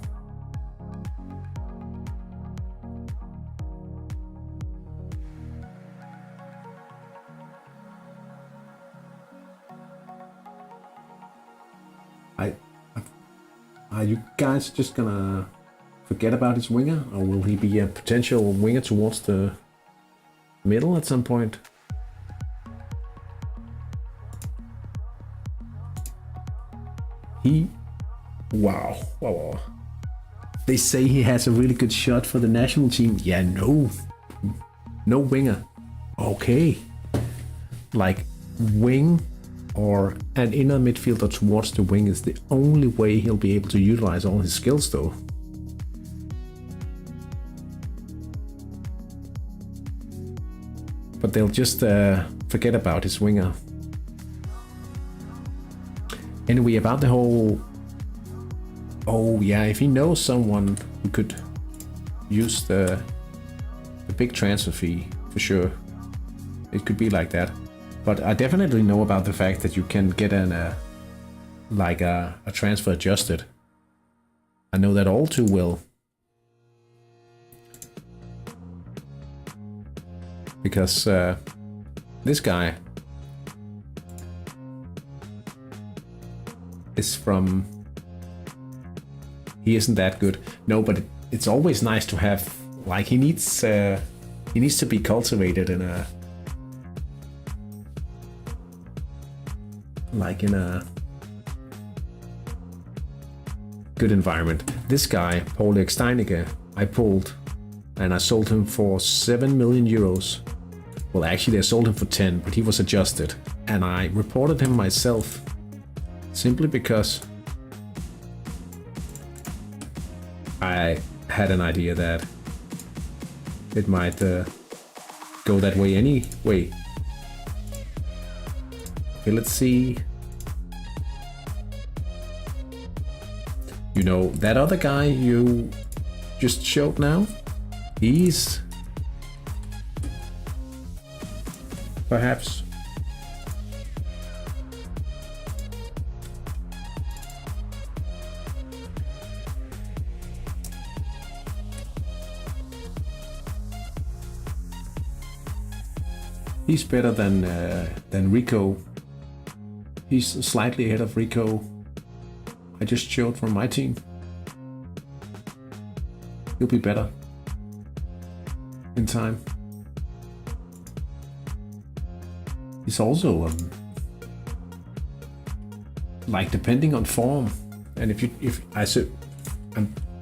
Are you guys just gonna forget about his winger, or will he be a potential winger towards the middle at some point? Whoa. They say he has a really good shot for the national team. Yeah, no winger. Okay. Like wing or an inner midfielder towards the wing is the only way he'll be able to utilize all his skills though. But they'll just forget about his winger. Anyway, about the whole... Oh yeah, if he knows someone who could use the big transfer fee, for sure. It could be like that. But I definitely know about the fact that you can get a transfer adjusted. I know that all too well. Because this guy is from... He isn't that good. No, but it's always nice to have... Like, he needs to be cultivated in a... Like, in a good environment. This guy, Paul Steinecke, I pulled and I sold him for 7 million euros. Well, actually I sold him for 10, but he was adjusted. And I reported him myself simply because I had an idea that it might go that way anyway. Okay, let's see. You know, that other guy you just showed now, he's perhaps he's better than Rico. He's slightly ahead of Rico. I just showed from my team. He'll be better in time. He's also like depending on form, and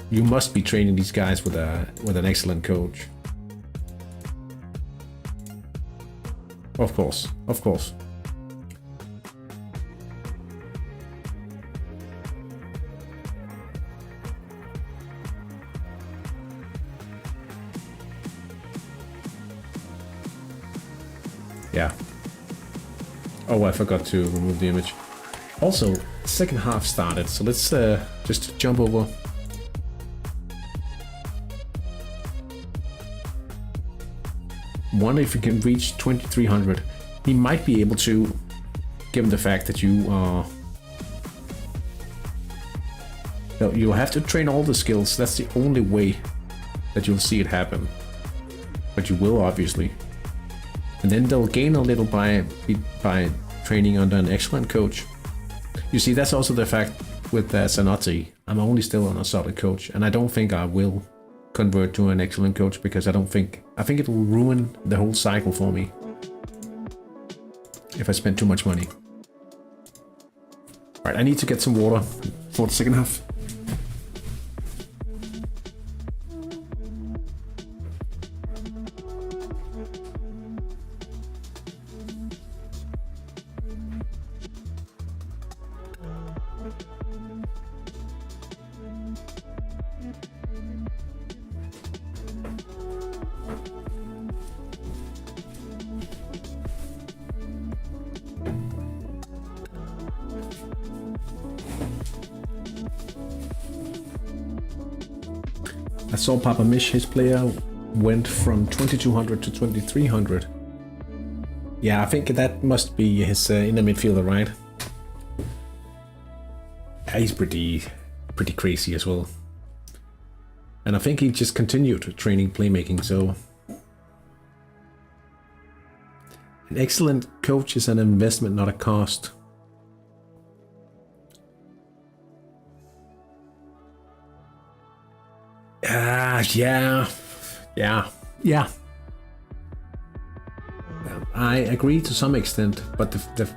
you must be training these guys with an excellent coach. Of course. Yeah. Oh, I forgot to remove the image. Also, second half started, so let's just jump over. Wonder if you can reach 2300. He might be able to, given the fact that you you'll have to train all the skills. That's the only way that you'll see it happen. But you will, obviously. And then they'll gain a little by training under an excellent coach. You see, that's also the fact with Zanotti. I'm only still on a solid coach, and I don't think I will convert to an excellent coach because I think it will ruin the whole cycle for me if I spend too much money. Right, I need to get some water for the second half. I saw Papa Mish, his player went from 2200 to 2300. Yeah, I think that must be his inner midfielder, right? Yeah, he's pretty crazy as well. And I think he just continued training playmaking, so... An excellent coach is an investment, not a cost. Yeah. I agree to some extent, but the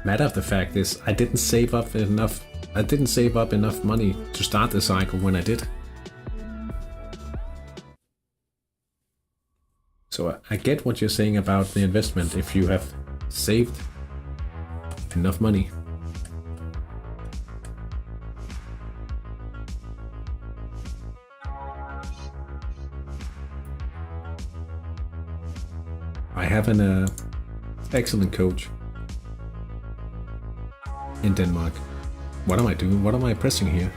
matter of the fact is I didn't save up enough I didn't save up enough money to start the cycle when I did. So I get what you're saying about the investment if you have saved enough money. I have an excellent coach in Denmark. What am I doing? What am I pressing here?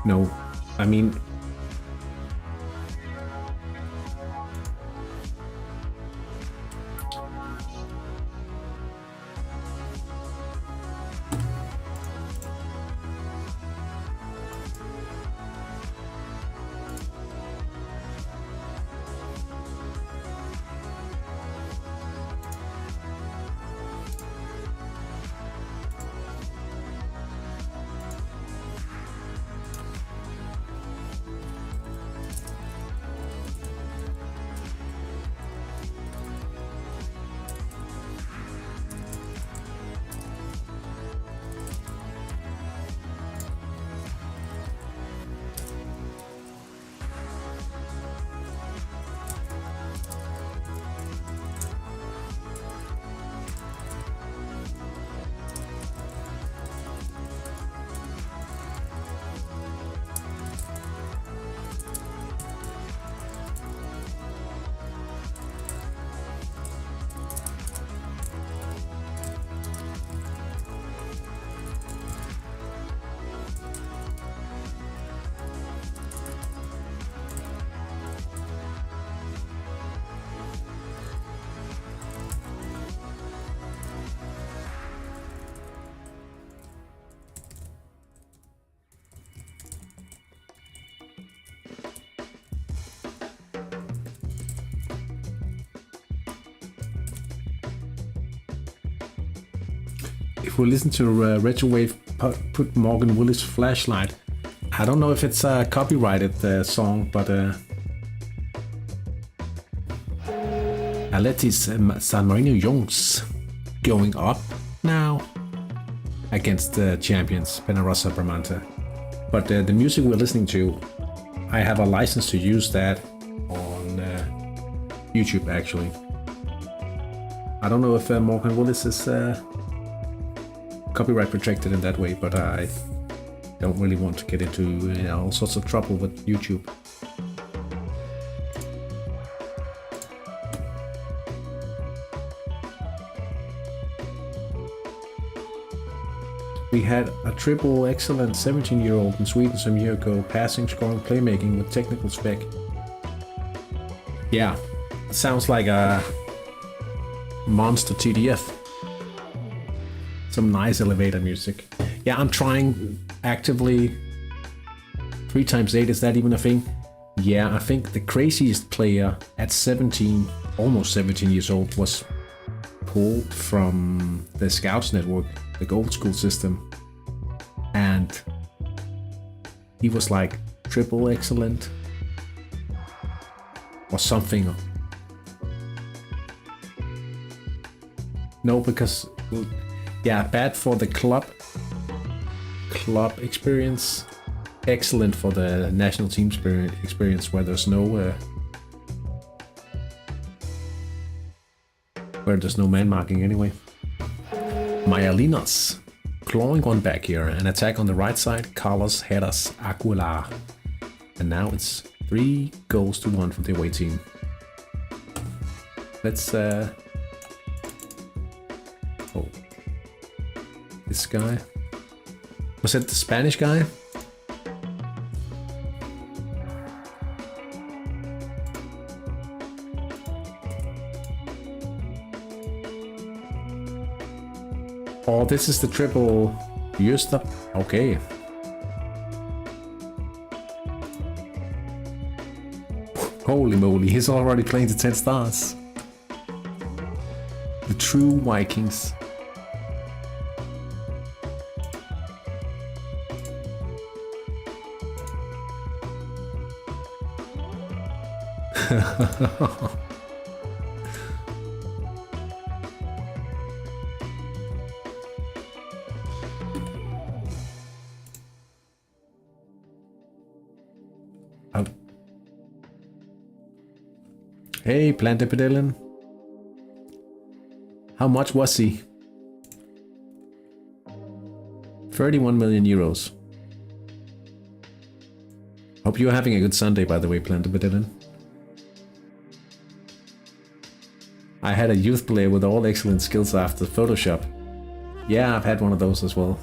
No, I mean... If we listen to Retrowave put Morgan Willis Flashlight, I don't know if it's a copyrighted song, but Aletis San Marino Jungs going up now against the champions Penarosa Bramante. But the music we're listening to, I have a license to use that on YouTube actually. I don't know if Morgan Willis is copyright protected in that way, but I don't really want to get into all sorts of trouble with YouTube. We had a triple excellent 17-year-old in Sweden some year ago, passing, scoring, playmaking with technical spec. Yeah, sounds like a monster TDF. Some nice elevator music. Yeah, I'm trying actively. 3x8, is that even a thing? Yeah, I think the craziest player at 17, almost 17 years old, was pulled from the Scouts network, the Gold School system. And he was like triple excellent or something. No, because yeah, bad for the club experience, excellent for the national team experience where there's no man marking anyway. Mayalinas clawing one back here, an attack on the right side. Carlos Heras Aguilar, and now it's 3-1 for the away team. Let's oh, this guy, was it the Spanish guy? Oh, this is the triple Justa. Okay. Holy moly, he's already playing the 10 stars. The true Vikings. Hey, Plantipedilin. How much was he? 31 million euros. Hope you're having a good Sunday, by the way, Plantipedilin. I had a youth player with all excellent skills after Photoshop. Yeah, I've had one of those as well.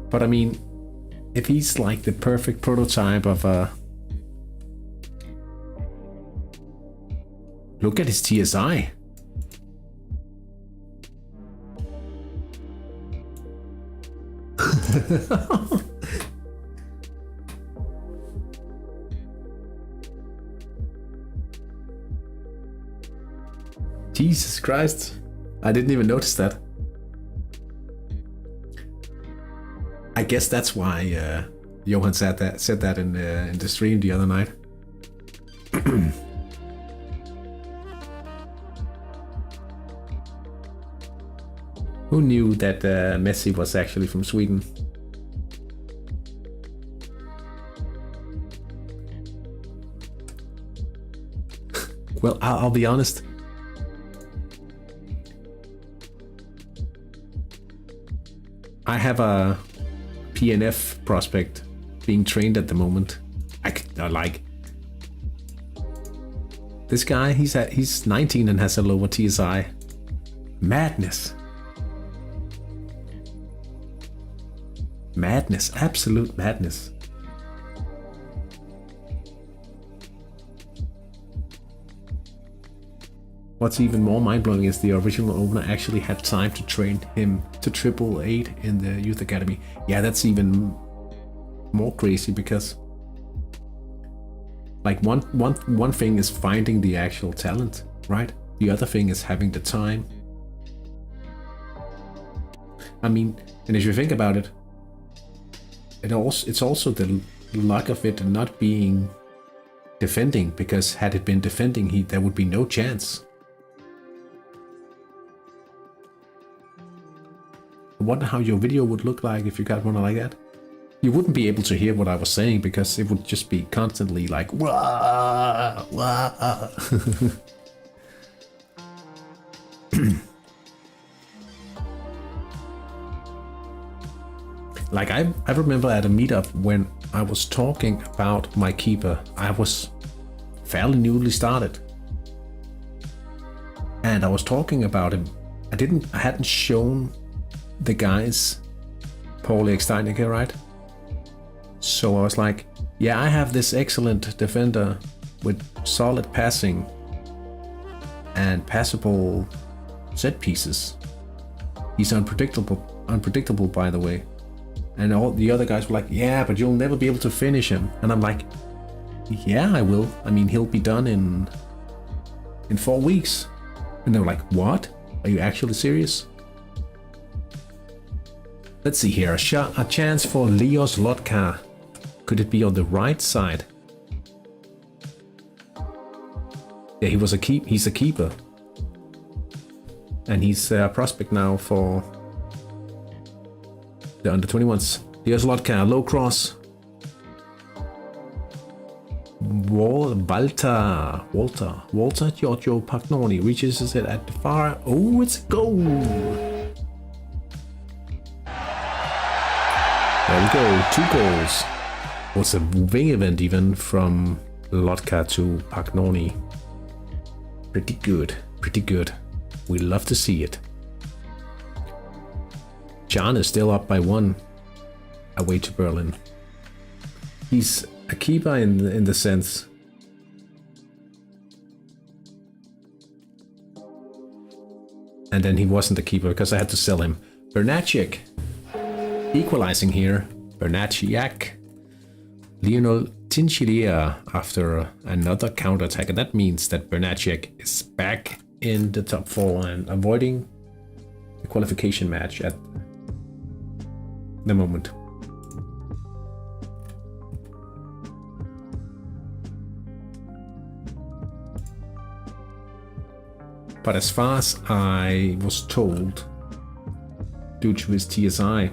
But I mean, if he's like the perfect prototype of a... Look at his TSI. Jesus Christ. I didn't even notice that. I guess that's why Johan said that in the stream the other night. Who knew that Messi was actually from Sweden? Well, I'll be honest. I have a PNF prospect being trained at the moment. I like this guy. He's 19 and has a lower TSI. Madness. Madness, absolute madness. What's even more mind-blowing is the original owner actually had time to train him to 888 in the youth academy. Yeah, that's even more crazy because like one thing is finding the actual talent, right? The other thing is having the time. I mean, and if you think about it, it's also the luck of it not being defending, because had it been defending, there would be no chance. I wonder how your video would look like if you got one like that. You wouldn't be able to hear what I was saying because it would just be constantly like wah, wah. Like I remember at a meetup when I was talking about my keeper. I was fairly newly started, and I was talking about him. I hadn't shown the guys Paul Steinicke, right? So I was like, yeah, I have this excellent defender with solid passing and passable set pieces. He's unpredictable, by the way. And all the other guys were like, yeah, but you'll never be able to finish him. And I'm like, yeah, I will. I mean, he'll be done in 4 weeks. And they were like, what? Are you actually serious? Let's see here. A chance for Leos Lotka. Could it be on the right side? Yeah, he's a keeper. And he's a prospect now for the under 21s. Leos Lotka, low cross. Walter Giorgio Pagnoni reaches it at the far. Oh, it's a goal! There we go, 2 goals. Was a wing event even from Lotka to Pagnoni. Pretty good. We love to see it. John is still up by 1 away to Berlin. He's a keeper in the sense. And then he wasn't a keeper because I had to sell him. Bernacek equalizing here. Bernacek. Lionel Tinchilia after another counter-attack. And that means that Bernacek is back in the top 4 and avoiding the qualification match at the moment. But as far as I was told, due to his TSI,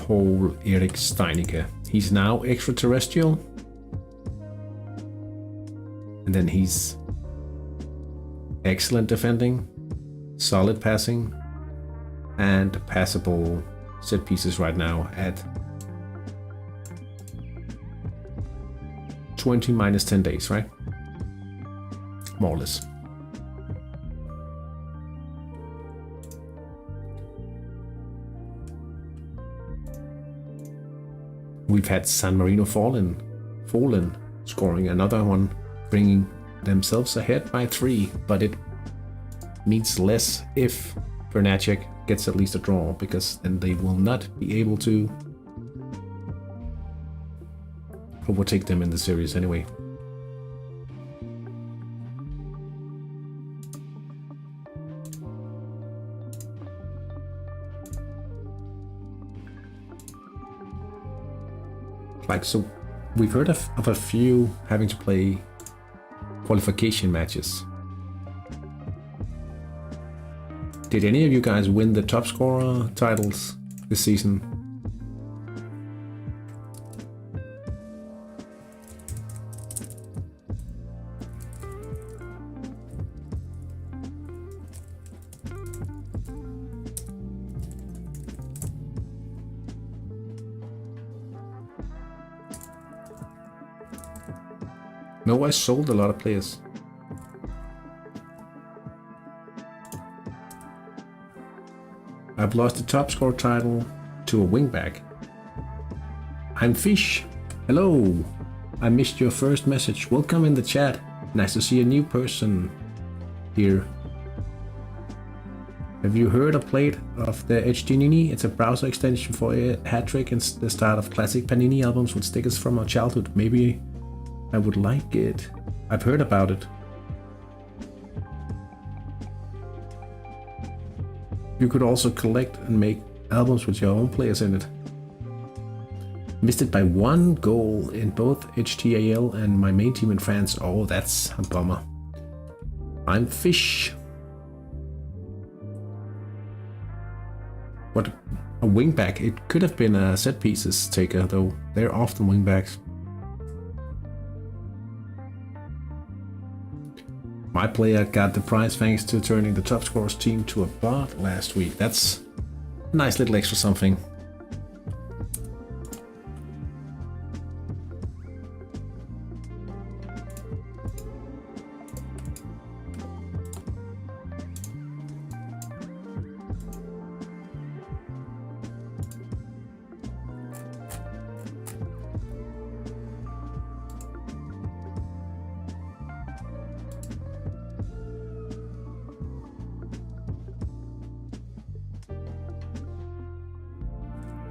Paul Erik Steinicke. He's now extraterrestrial. And then he's excellent defending, solid passing, and passable set pieces right now at 20 minus 10 days, right? More or less. We've had San Marino fallen, scoring another one, bringing themselves ahead by 3, but it means less if Bernacek gets at least a draw, because then they will not be able to overtake them in the series anyway. Like, so we've heard of a few having to play qualification matches. Did any of you guys win the top scorer titles this season? No, I sold a lot of players. I've lost the top scorer title to a wingback. I'm Fish. Hello. I missed your first message. Welcome in the chat. Nice to see a new person here. Have you heard or played of the HTI? It's a browser extension for a hat trick and the start of classic Panini albums with stickers from our childhood. Maybe I would like it. I've heard about it. You could also collect and make albums with your own players in it. Missed it by 1 goal in both HTAL and my main team in France. Oh, that's a bummer. I'm Fish. What a wingback. It could have been a set pieces taker though. They're often wingbacks. My player got the prize thanks to turning the top scorers team to a bot last week. That's a nice little extra something.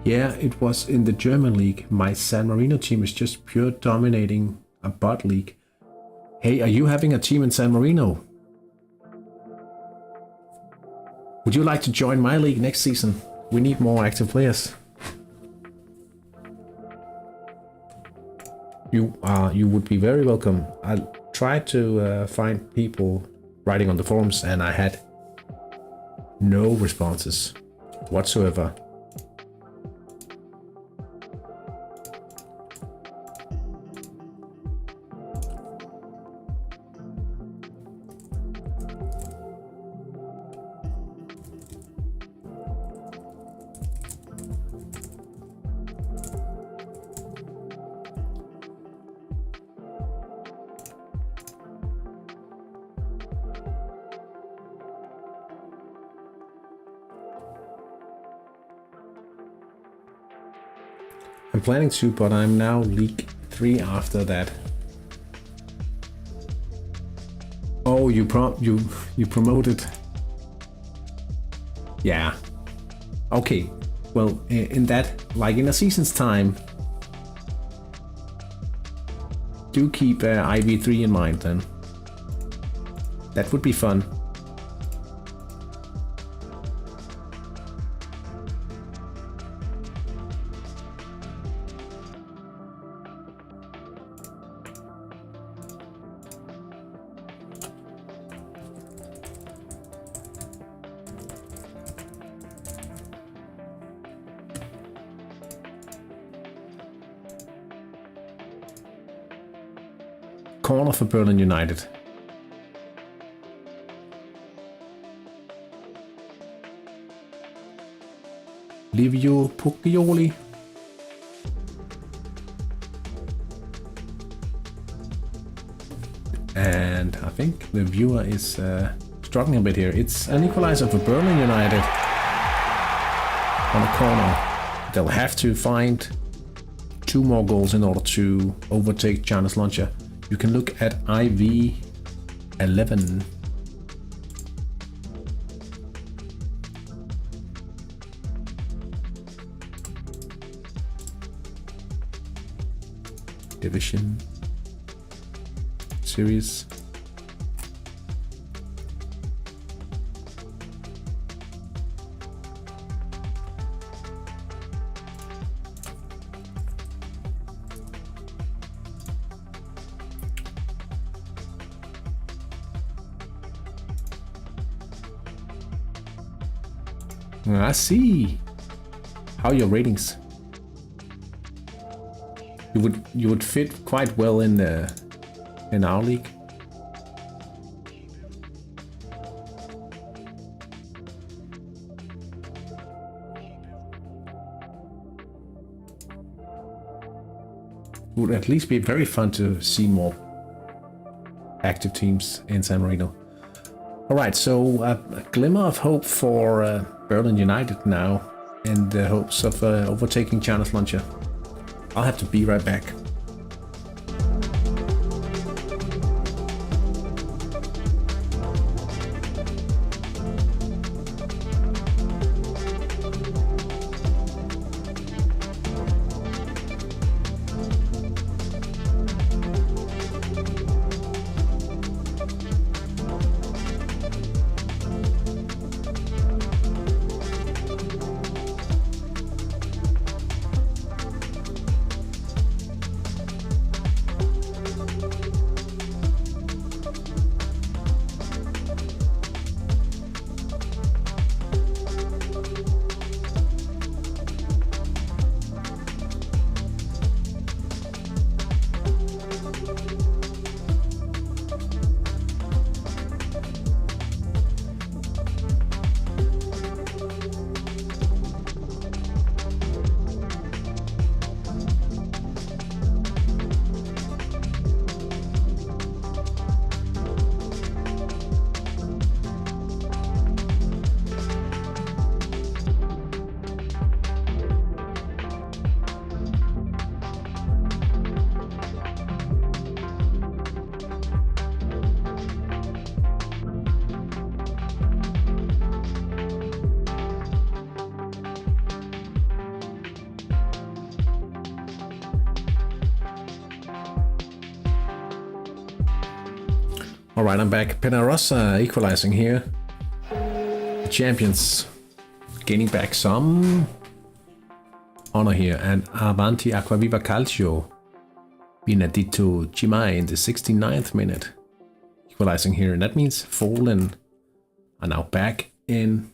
Yeah, it was in the German league. My San Marino team is just pure dominating a bot league. Hey, are you having a team in San Marino? Would you like to join my league next season? We need more active players. You would be very welcome. I tried to find people writing on the forums and I had no responses whatsoever. I'm planning to, but I'm now League 3 after that. Oh, you promoted. Yeah. Okay. Well, in that, like in a season's time, do keep IV3 in mind then. That would be fun. corner for Berlin United. Livio Puccioli. And I think the viewer is struggling a bit here. It's an equalizer for Berlin United on a corner. They'll have to find 2 more goals in order to overtake Giannis Launcher. You can look at IV11. Division series. I see. How are your ratings? You would fit quite well in our league. It would at least be very fun to see more active teams in San Marino. Alright, so a glimmer of hope for Berlin United now, in the hopes of overtaking Giannis Launcher. I'll have to be right back. Alright, I'm back. Penarosa equalizing here. The champions gaining back some honor here. And Avanti Acquaviva Calcio Benedetto Chimay in the 69th minute. Equalizing here. And that means Fallen are now back in.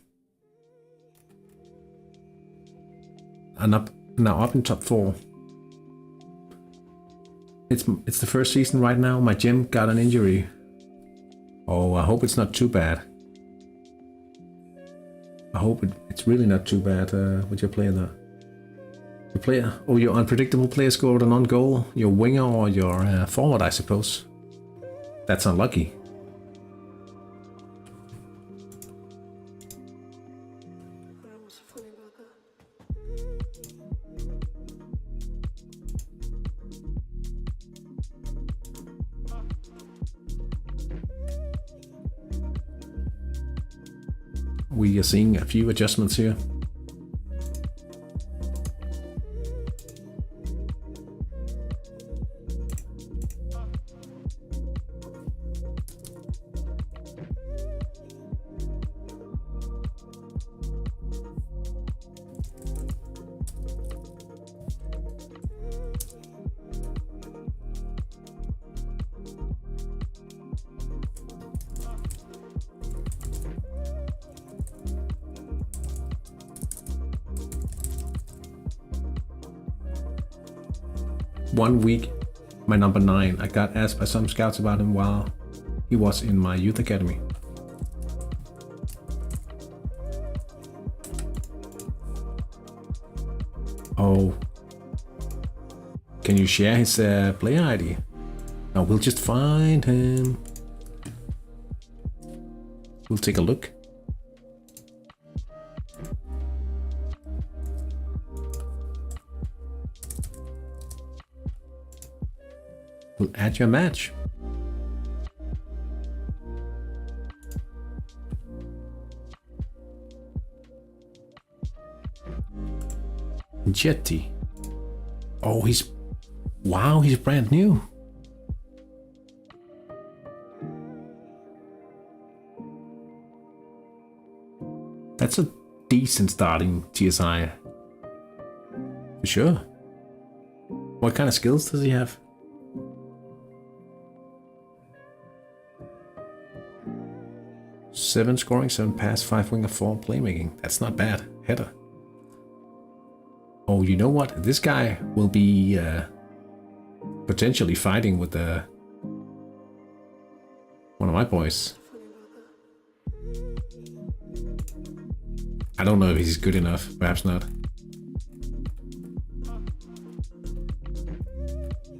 Are now up in top 4. It's the first season right now. My gym got an injury. Oh, I hope it's not too bad. I hope it's really not too bad with your player there. Your player, or your unpredictable player scored an on goal. Your winger or your forward, I suppose. That's unlucky. We are seeing a few adjustments here. my number 9. I got asked by some scouts about him while he was in my youth academy. Oh, can you share his player ID? No, we'll just find him. We'll take a look. We'll add your match. Jetty. Oh, wow, he's brand new. That's a decent starting TSI. For sure. What kind of skills does he have? Seven scoring, 7 pass, 5 winger, 4 playmaking. That's not bad. Header. Oh, you know what? This guy will be potentially fighting with one of my boys. I don't know if he's good enough. Perhaps not.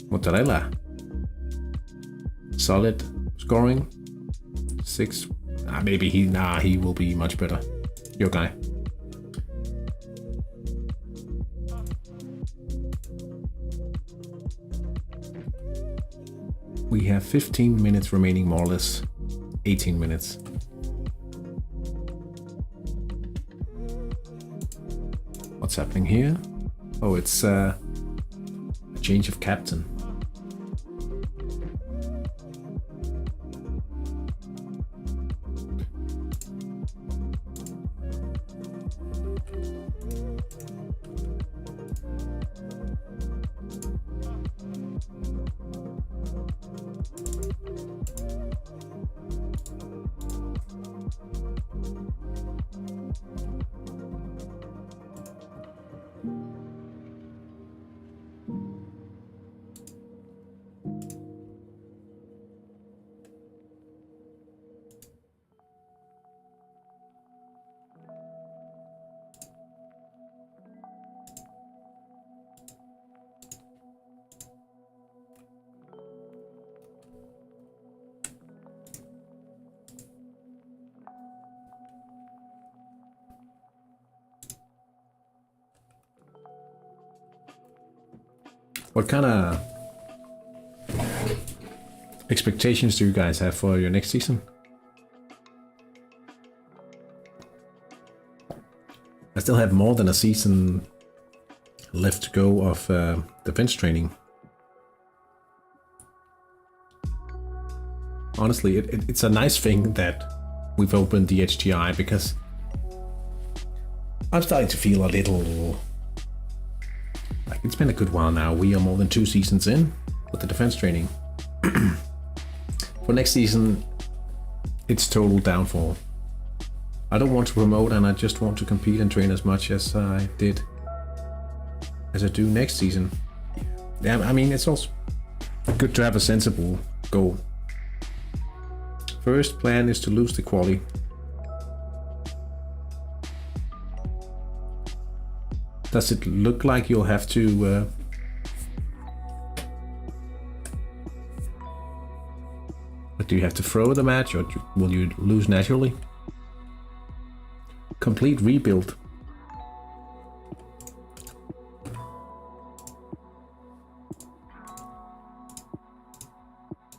Mozzarella. Solid scoring. 6. Maybe he will be much better. Your guy. We have 15 minutes remaining, more or less. 18 minutes. What's happening here? Oh, it's a change of captain. What kind of expectations do you guys have for your next season? I still have more than a season left to go of defense training. Honestly, it's a nice thing that we've opened the HTI because I'm starting to feel a little like it's been a good while now. We are more than 2 seasons in with the defense training. For next season, it's total downfall. I don't want to promote and I just want to compete and train as much as I do next season. Yeah, I mean, it's also good to have a sensible goal. First plan is to lose the quality. Does it look like you'll have to do you have to throw the match or will you lose naturally? Complete rebuild.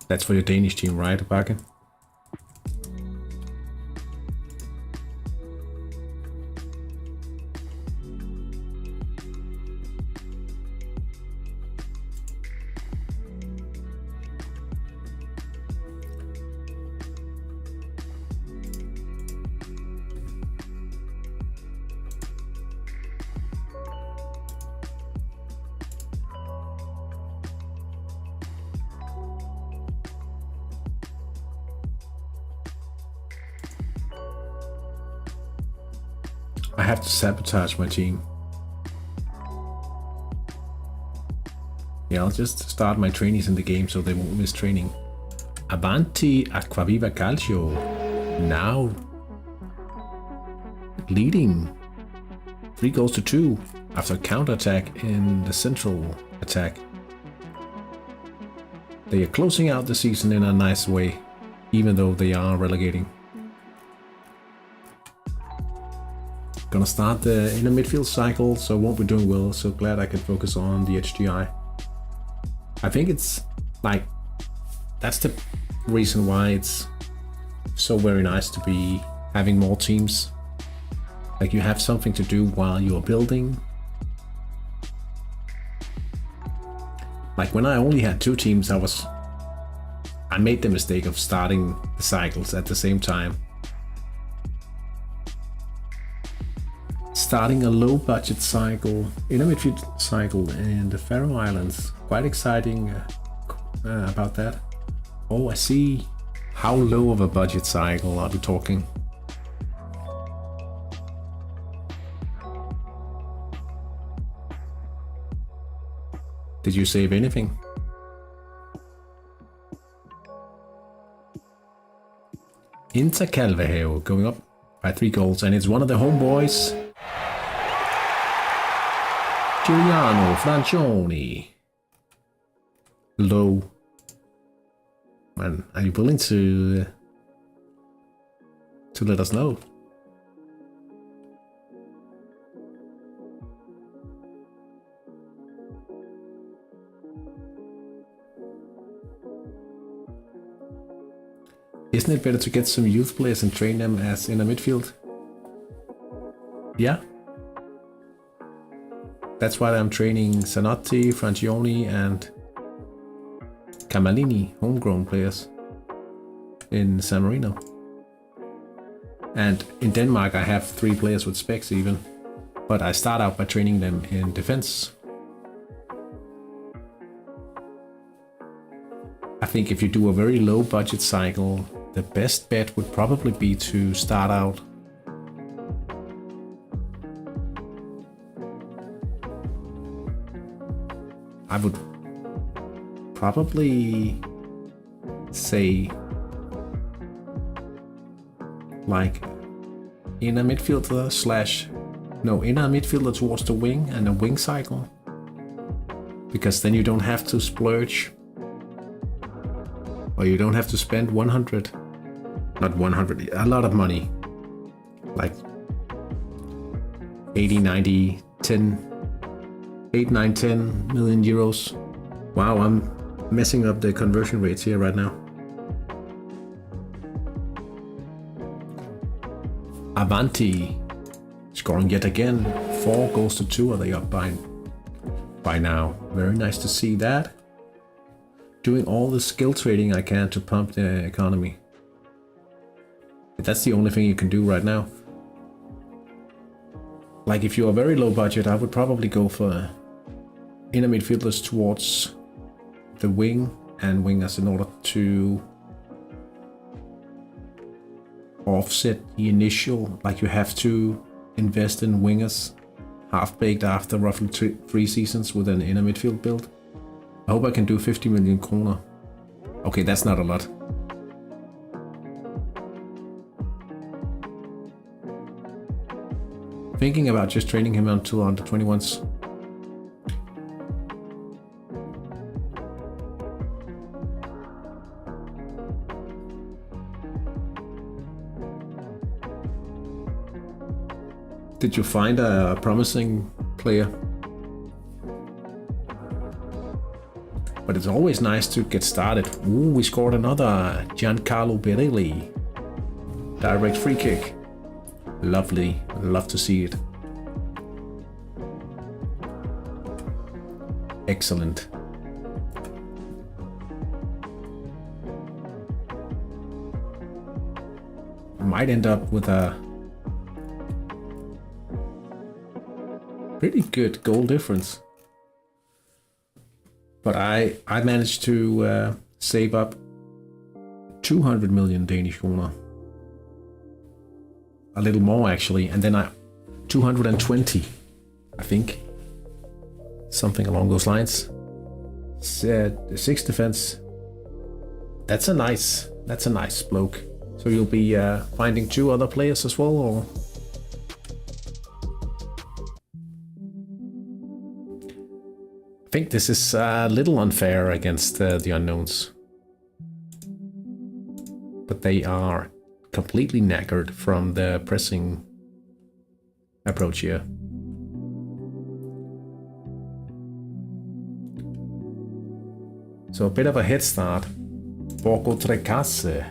That's for your Danish team, right, Bakke? I have to sabotage my team. Yeah, I'll just start my trainees in the game so they won't miss training. Avanti Acquaviva Calcio. Now leading 3-2 after counter-attack in the central attack. They are closing out the season in a nice way, even though they are relegating. Gonna start the inner midfield cycle, so won't be doing well, so glad I can focus on the HTI. I think it's like, that's the reason why it's so very nice to be having more teams. Like you have something to do while you're building. Like when I only had 2 teams, I made the mistake of starting the cycles at the same time. Starting a low budget cycle, inner midfield cycle in the Faroe Islands. Quite exciting about that. Oh, I see. How low of a budget cycle are we talking? Did you save anything? Inter Calveheo going up by 3 goals, and it's one of the homeboys. Giuliano Francioni. Low. Man, are you willing to let us know? Isn't it better to get some youth players and train them as in a midfield? Yeah. That's why I'm training Zanotti, Francioni and Camalini, homegrown players in San Marino. And in Denmark I have 3 players with specs even, but I start out by training them in defense. I think if you do a very low budget cycle, the best bet would probably be to start out I would probably say like inner midfielder inner midfielder towards the wing and a wing cycle, because then you don't have to splurge, or you don't have to spend a lot of money, like 80, 90, 10, 8, 9, 10 million euros. Wow, I'm messing up the conversion rates here right now. Avanti scoring yet again. 4-2 are they up by now. Very nice to see that. Doing all the skill trading I can to pump the economy. That's the only thing you can do right now. Like if you're very low budget, I would probably go for inner midfielders towards the wing and wingers in order to offset the initial, like you have to invest in wingers half-baked after roughly 3 seasons with an inner midfield build. I hope I can do 50 million kroner. Okay, that's not a lot. Thinking about just training him until under 21s. Did you find a promising player? But it's always nice to get started. Ooh, we scored another Giancarlo Berilli. Direct free kick. Lovely. Love to see it. Excellent. Might end up with a pretty good goal difference. But I managed to save up 200 million Danish kroner. A little more actually, and then 220, I think. Something along those lines. 6 defense. That's a nice bloke. So you'll be finding 2 other players as well, or? I think this is a little unfair against the unknowns. But they are completely knackered from the pressing approach here. So a bit of a head start. Borgo Trecase.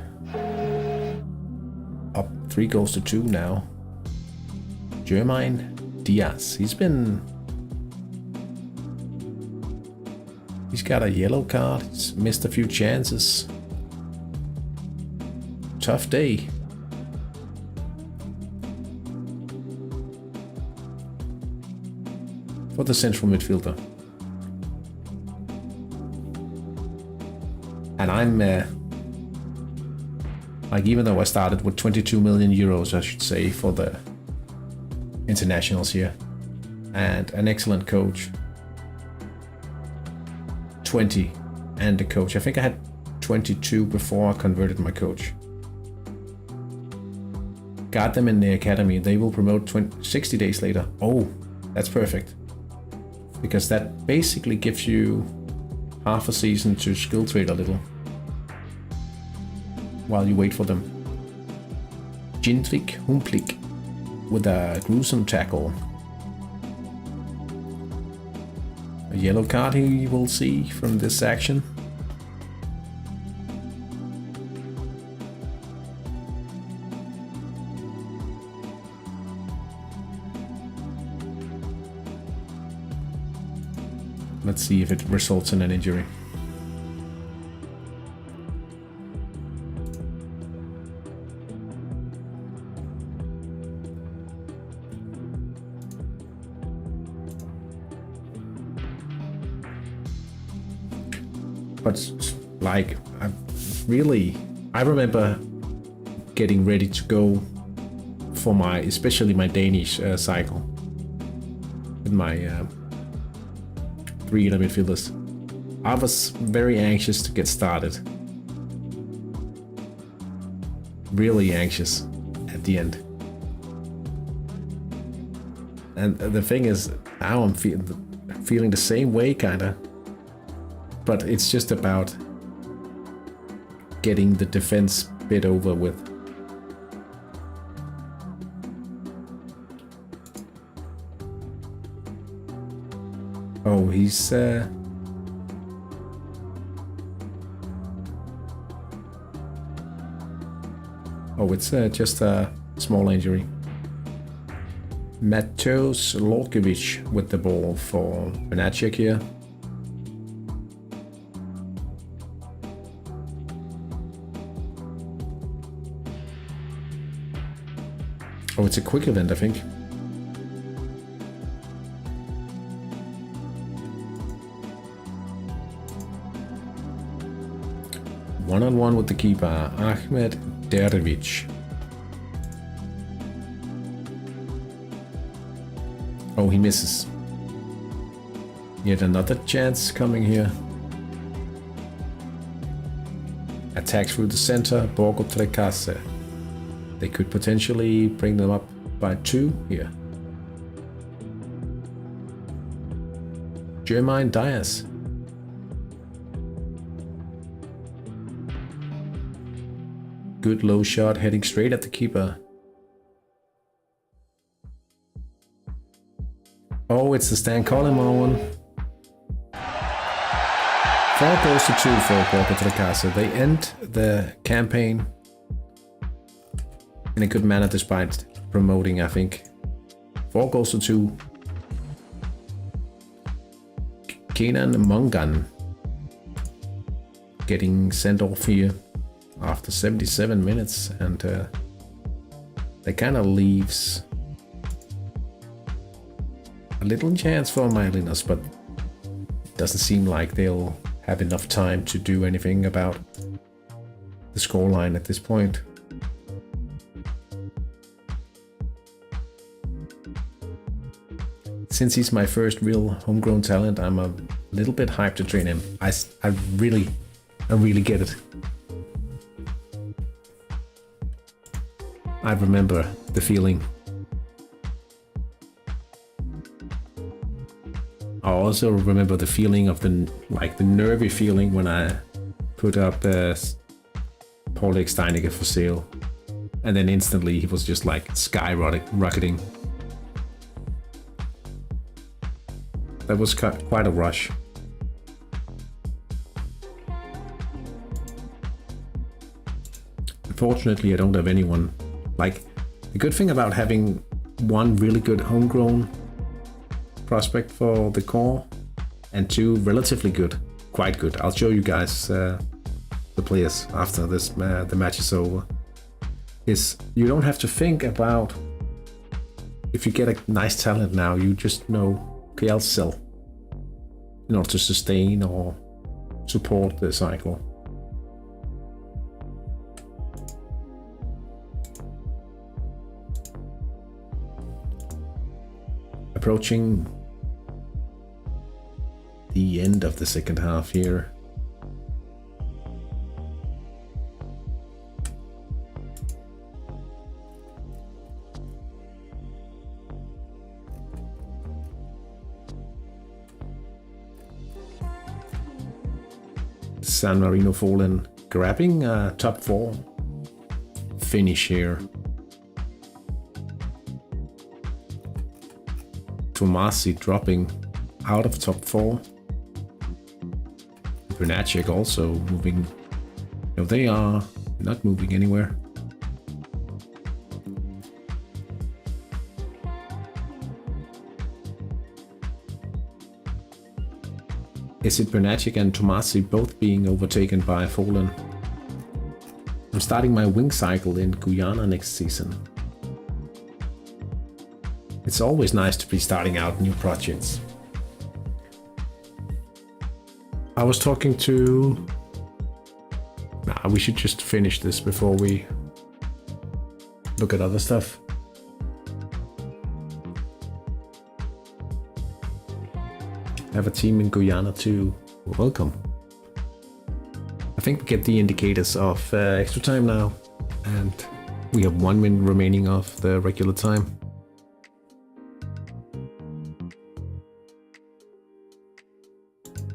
Up 3 goals to 2 now. Jermaine Diaz. He's got a yellow card. He's missed a few chances. Tough day. For the central midfielder. And I'm like, even though I started with 22 million euros, I should say, for the internationals here, and an excellent coach, 20, and a coach. I think I had 22 before I converted my coach. Got them in the academy. They will promote 60 days later. Oh, that's perfect. Because that basically gives you half a season to skill trade a little while you wait for them. Jindrik Humplik with a gruesome tackle. A yellow card he will see from this action. Let's see if it results in an injury. But like, I remember getting ready to go for especially my Danish cycle with my 3 inner midfielders. I was very anxious to get started. Really anxious at the end. And the thing is, now I'm feeling the same way, kinda. But it's just about getting the defense bit over with. Oh, he's oh, it's just a small injury. Mateusz Lorkiewicz with the ball for Benacek here. Oh, it's a quick event, I think. One-on-one with the keeper, Ahmed Dervic. Oh, he misses. Yet another chance coming here. Attack through the center, Borgo Trecase. They could potentially bring them up by 2 here. Jermaine Diaz. Good low shot heading straight at the keeper. Oh, it's the Stan Coleman one. 4 goals to 2 for Borgo Trecase. They end the campaign in a good manner despite promoting, I think. 4 goals to 2. Kenan Mungan getting sent off here after 77 minutes, and that kind of leaves a little chance for Marinos, but it doesn't seem like they'll have enough time to do anything about the scoreline at this point. Since he's my first real homegrown talent, I'm a a little bit hyped to train him. I really get it. I remember the feeling. I also remember the feeling of the nervy feeling when I put up Paul Steinecker for sale, and then instantly he was just like skyrocketing. That was quite a rush. Unfortunately, I don't have anyone. Like, the good thing about having one really good homegrown prospect for the core and two relatively good, quite good. I'll show you guys the players after this the match is over. Is you don't have to think about if you get a nice talent now. You just know, okay, I'll sell in order to sustain or support the cycle. Approaching the end of the second half here. San Marino fallen, grabbing a top 4 finish here. Tomasi dropping out of top 4. Brunacek also moving. No, they are not moving anywhere. Is it Brunacek and Tomasi both being overtaken by Fallen? I'm starting my wing cycle in Guyana next season. It's always nice to be starting out new projects. I was talking to... Nah, we should just finish this before we look at other stuff. Have a team in Guyana too. Welcome. I think we get the indicators of extra time now, and we have 1 minute remaining of the regular time.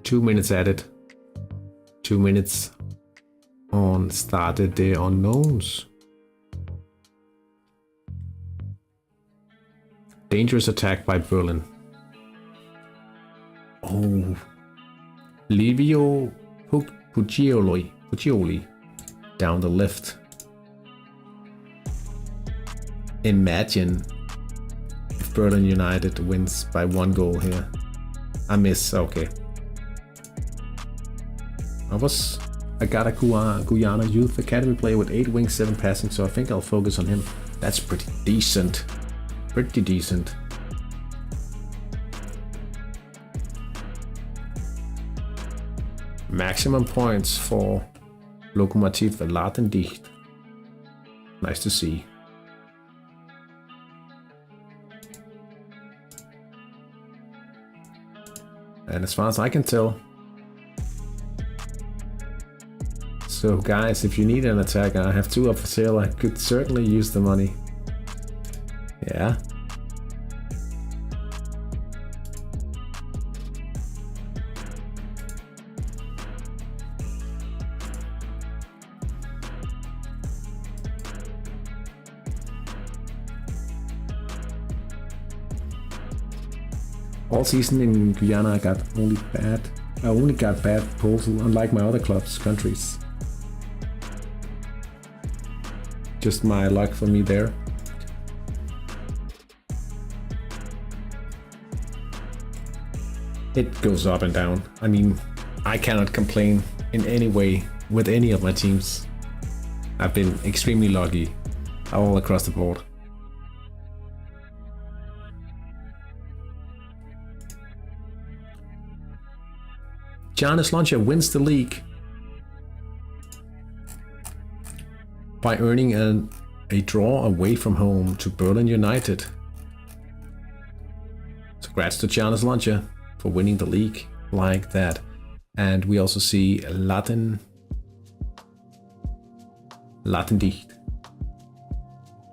Two minutes added. 2 minutes on started the unknowns. Dangerous attack by Berlin. Oh, Livio Puccioli down the left. Imagine if Berlin United wins by 1 goal here. I miss, okay. I got a Guyana Youth Academy player with 8 wings, 7 passing, so I think I'll focus on him. That's pretty decent. Pretty decent. Maximum points for Lokomotiv Ladendicht. Nice to see. And as far as I can tell, so guys, if you need an attacker, I have 2 up for sale. I could certainly use the money. Yeah. All season in Guyana, I only got bad proposal, unlike my other countries. Just my luck for me there. It goes up and down. I mean, I cannot complain in any way with any of my teams. I've been extremely lucky all across the board. Giannis Lancia wins the league by earning a draw away from home to Berlin United. So congrats to Giannis Lancia for winning the league like that. And we also see Latendicht.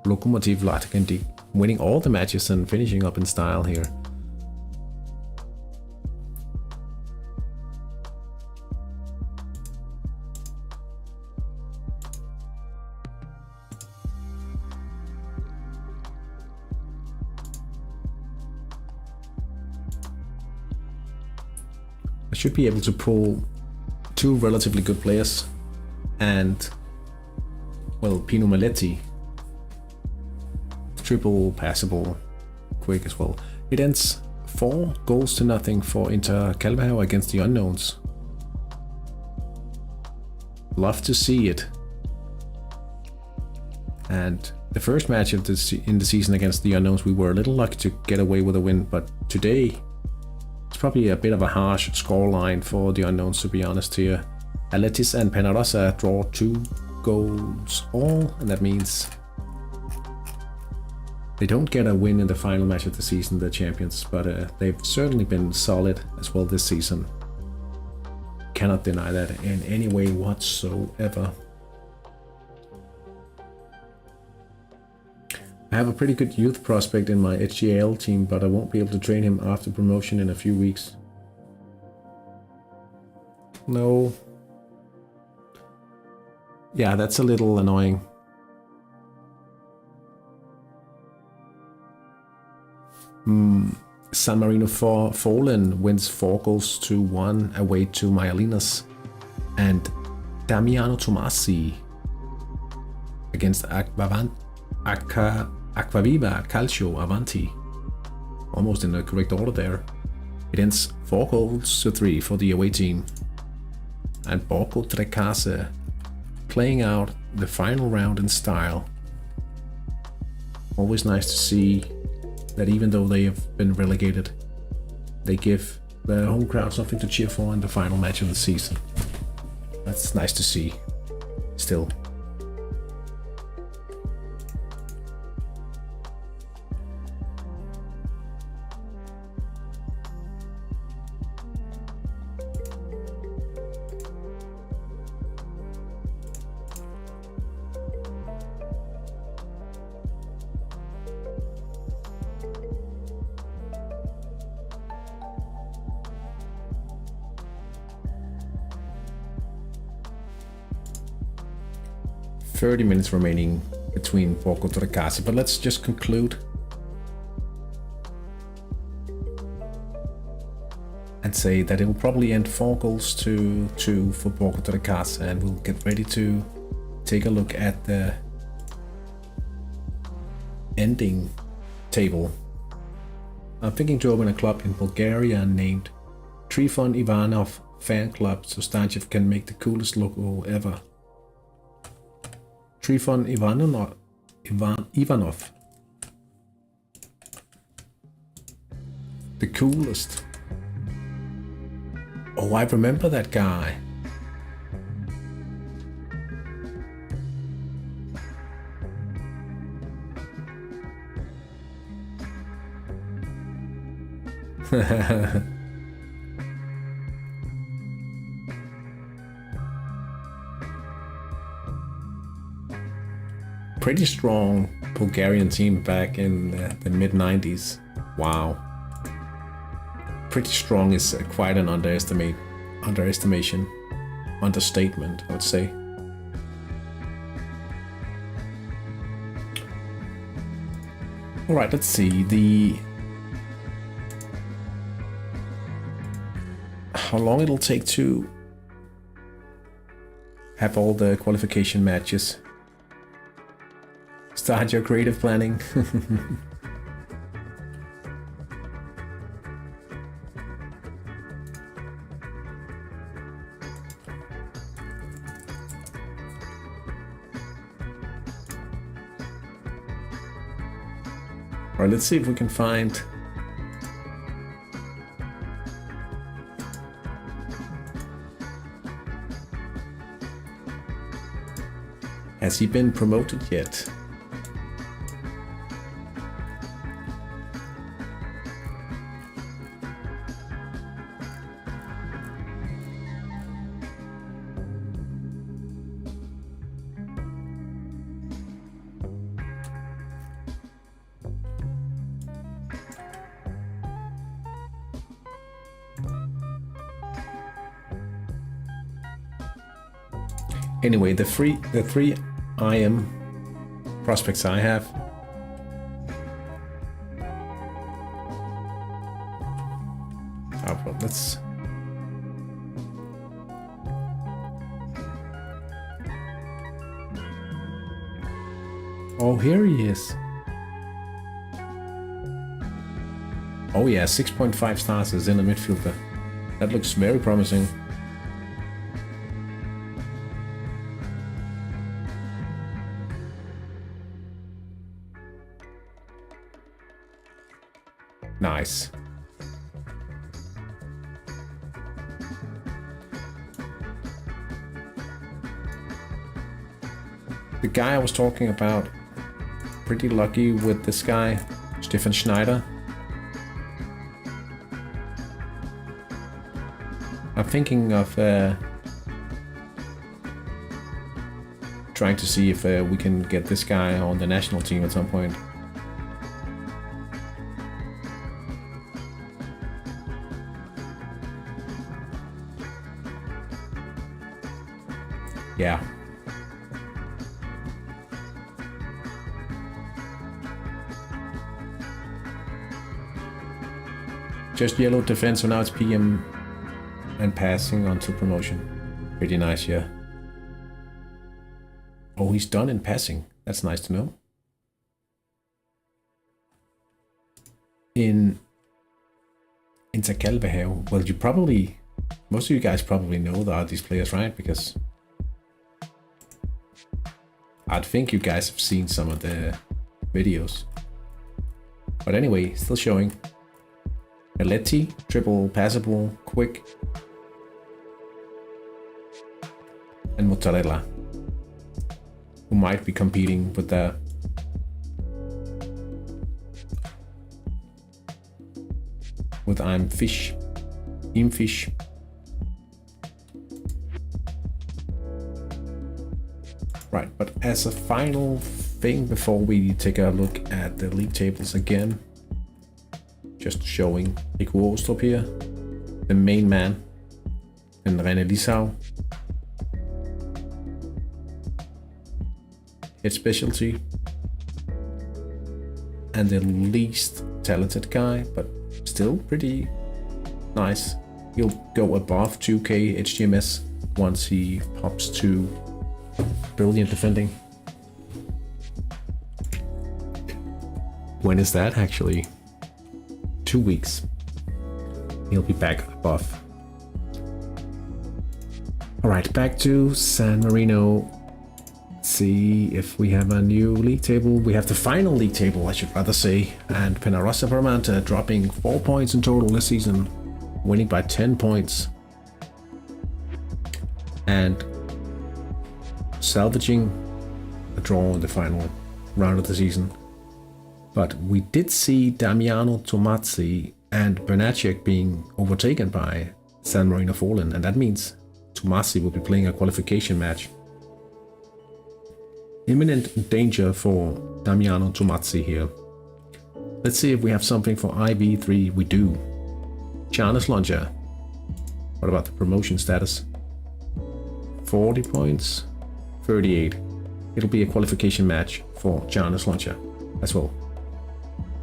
Lokomotiv Latendicht winning all the matches and finishing up in style here. I should be able to pull two relatively good players and, well, Pino Maletti, triple passable, quick as well. It ends 4-0 for Inter Calvao against the Unknowns. Love to see it. And the first match of in the season against the Unknowns, we were a little lucky to get away with a win, but today it's probably a bit of a harsh scoreline for the Unknowns, to be honest here. Aletis and Penarosa draw 2 goals all, and that means they don't get a win in the final match of the season, the champions, but they've certainly been solid as well this season. Cannot deny that in any way whatsoever. I have a pretty good youth prospect in my HTI team, but I won't be able to train him after promotion in a few weeks. No. Yeah, that's a little annoying. San Marino Fallen wins 4-1 away to Myalinas, and Damiano Tomasi against Aquaviva Calcio Avanti. Almost in the correct order there. It ends 4-3 for the away team. And Borgo Trecase playing out the final round in style. Always nice to see that even though they have been relegated, they give the home crowd something to cheer for in the final match of the season. That's nice to see, still. "30 minutes remaining between Borgo Trecase," but let's just conclude and say that it will probably end 4-2 for Borgo Trecase, and we'll get ready to take a look at the ending table. I'm thinking to open a club in Bulgaria named Trifon Ivanov Fan Club, so Stanchev can make the coolest logo ever. Trifon Ivanov. The coolest. Oh, I remember that guy. Pretty strong Bulgarian team back in the mid-90s. Wow. Pretty strong is quite an understatement, understatement, I would say. All right, let's see how long it'll take to have all the qualification matches. Start your creative planning. Alright, let's see if we can find has he been promoted yet? Anyway, the three IM prospects I have. Oh, well, let's. Oh, here he is. Oh yeah, 6.5 stars as in a midfielder. That looks very promising. Nice. The guy I was talking about, pretty lucky with this guy, Stefan Schneider. I'm thinking of trying to see if we can get this guy on the national team at some point. Yeah. Just yellow defense, so now it's PM and passing onto promotion. Pretty nice, yeah. Oh, he's done in passing. That's nice to know. In Intercalvehave, well, you probably, most of you guys probably know that these players, right? Because I'd think you guys have seen some of the videos. But anyway, still showing. Aletti, triple passable, quick. And Mozzarella, who might be competing with the I'm Fish, Imfish. Right, but as a final thing before we take a look at the league tables again, just showing Rico Ostrup here, the main man, and René Lissau. His specialty, and the least talented guy, but still pretty nice. He'll go above 2k HTMS once he pops to brilliant defending. When is that actually? 2 weeks. He'll be back above. Alright, back to San Marino. See if we have a new league table. We have the final league table, I should rather say. And Penarosa Paramanta dropping 4 points in total this season, winning by 10 points. And salvaging a draw in the final round of the season. But we did see Damiano Tomazzi and Bernacek being overtaken by San Marino Fallen, and that means Tomazzi will be playing a qualification match. Imminent danger for Damiano Tomazzi here. Let's see if we have something for IV3. We do. Charnes Launcher. What about the promotion status? 40 points, 38. It'll be a qualification match for Charnes Launcher as well.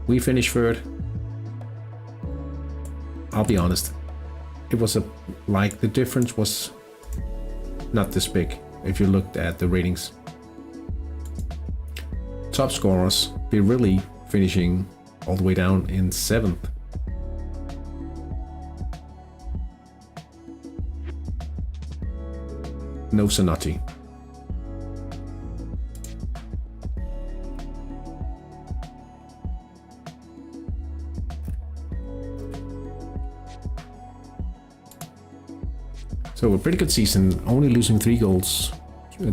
We finished third. I'll be honest, it was the difference was not this big if you looked at the ratings. Top scorers, Birelli finishing all the way down in 7th. No Zanotti. So a pretty good season, only losing 3 goals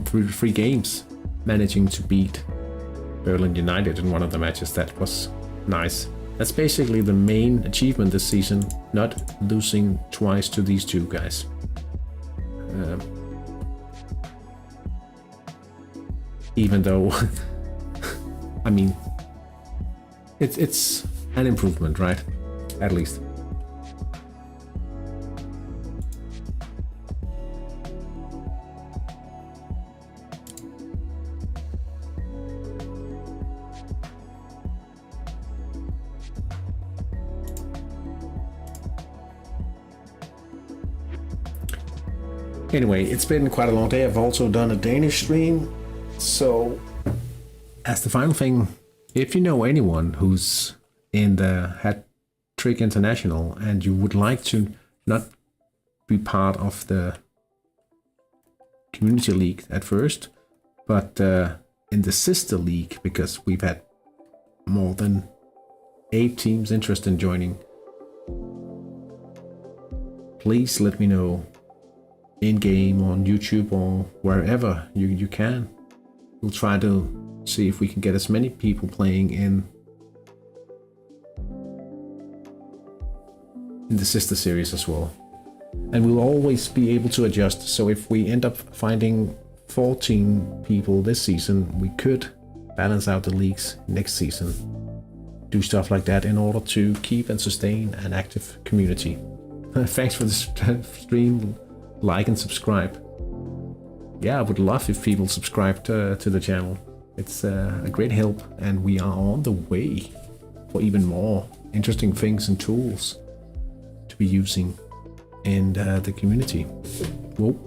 through 3 games, managing to beat Berlin United in one of the matches. That was nice. That's basically the main achievement this season, not losing twice to these 2 guys. Even though, I mean, it's an improvement, right? At least. Anyway, it's been quite a long day. I've also done a Danish stream. So, as the final thing, if you know anyone who's in the Hat Trick International and you would like to not be part of the community league at first, but in the sister league, because we've had more than 8 teams interested in joining, please let me know in game, on YouTube, or wherever you can. We'll try to see if we can get as many people playing in the sister series as well. And we'll always be able to adjust, so if we end up finding 14 people this season, we could balance out the leagues next season. Do stuff like that in order to keep and sustain an active community. Thanks for the stream. Like and subscribe. Yeah, I would love if people subscribed to the channel. It's a great help, and we are on the way for even more interesting things and tools to be using in the community. Whoa.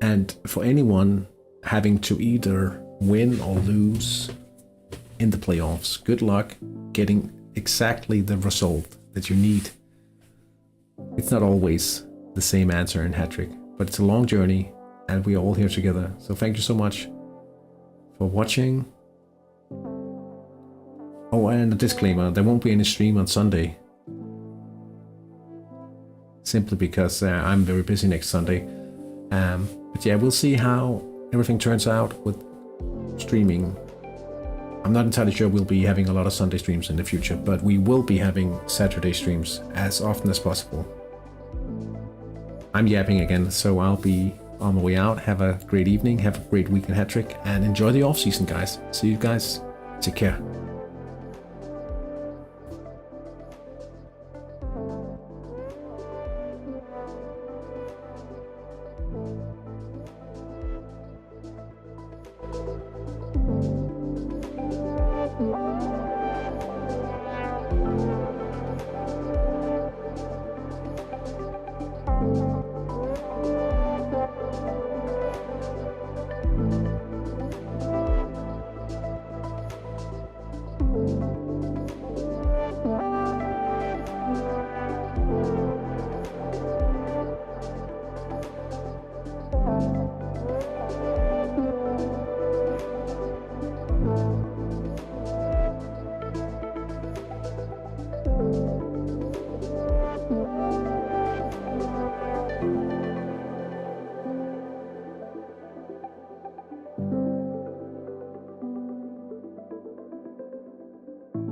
And for anyone having to either win or lose in the playoffs, good luck getting exactly the result that you need. It's not always the same answer in Hat Trick, but it's a long journey and we are all here together. So thank you so much for watching. Oh, and a disclaimer, there won't be any stream on Sunday. Simply because I'm very busy next Sunday. But yeah, we'll see how everything turns out with streaming. I'm not entirely sure we'll be having a lot of Sunday streams in the future, but we will be having Saturday streams as often as possible. I'm yapping again, so I'll be on my way out. Have a great evening, have a great week in Hat Trick, and enjoy the off season, guys. See you guys. Take care.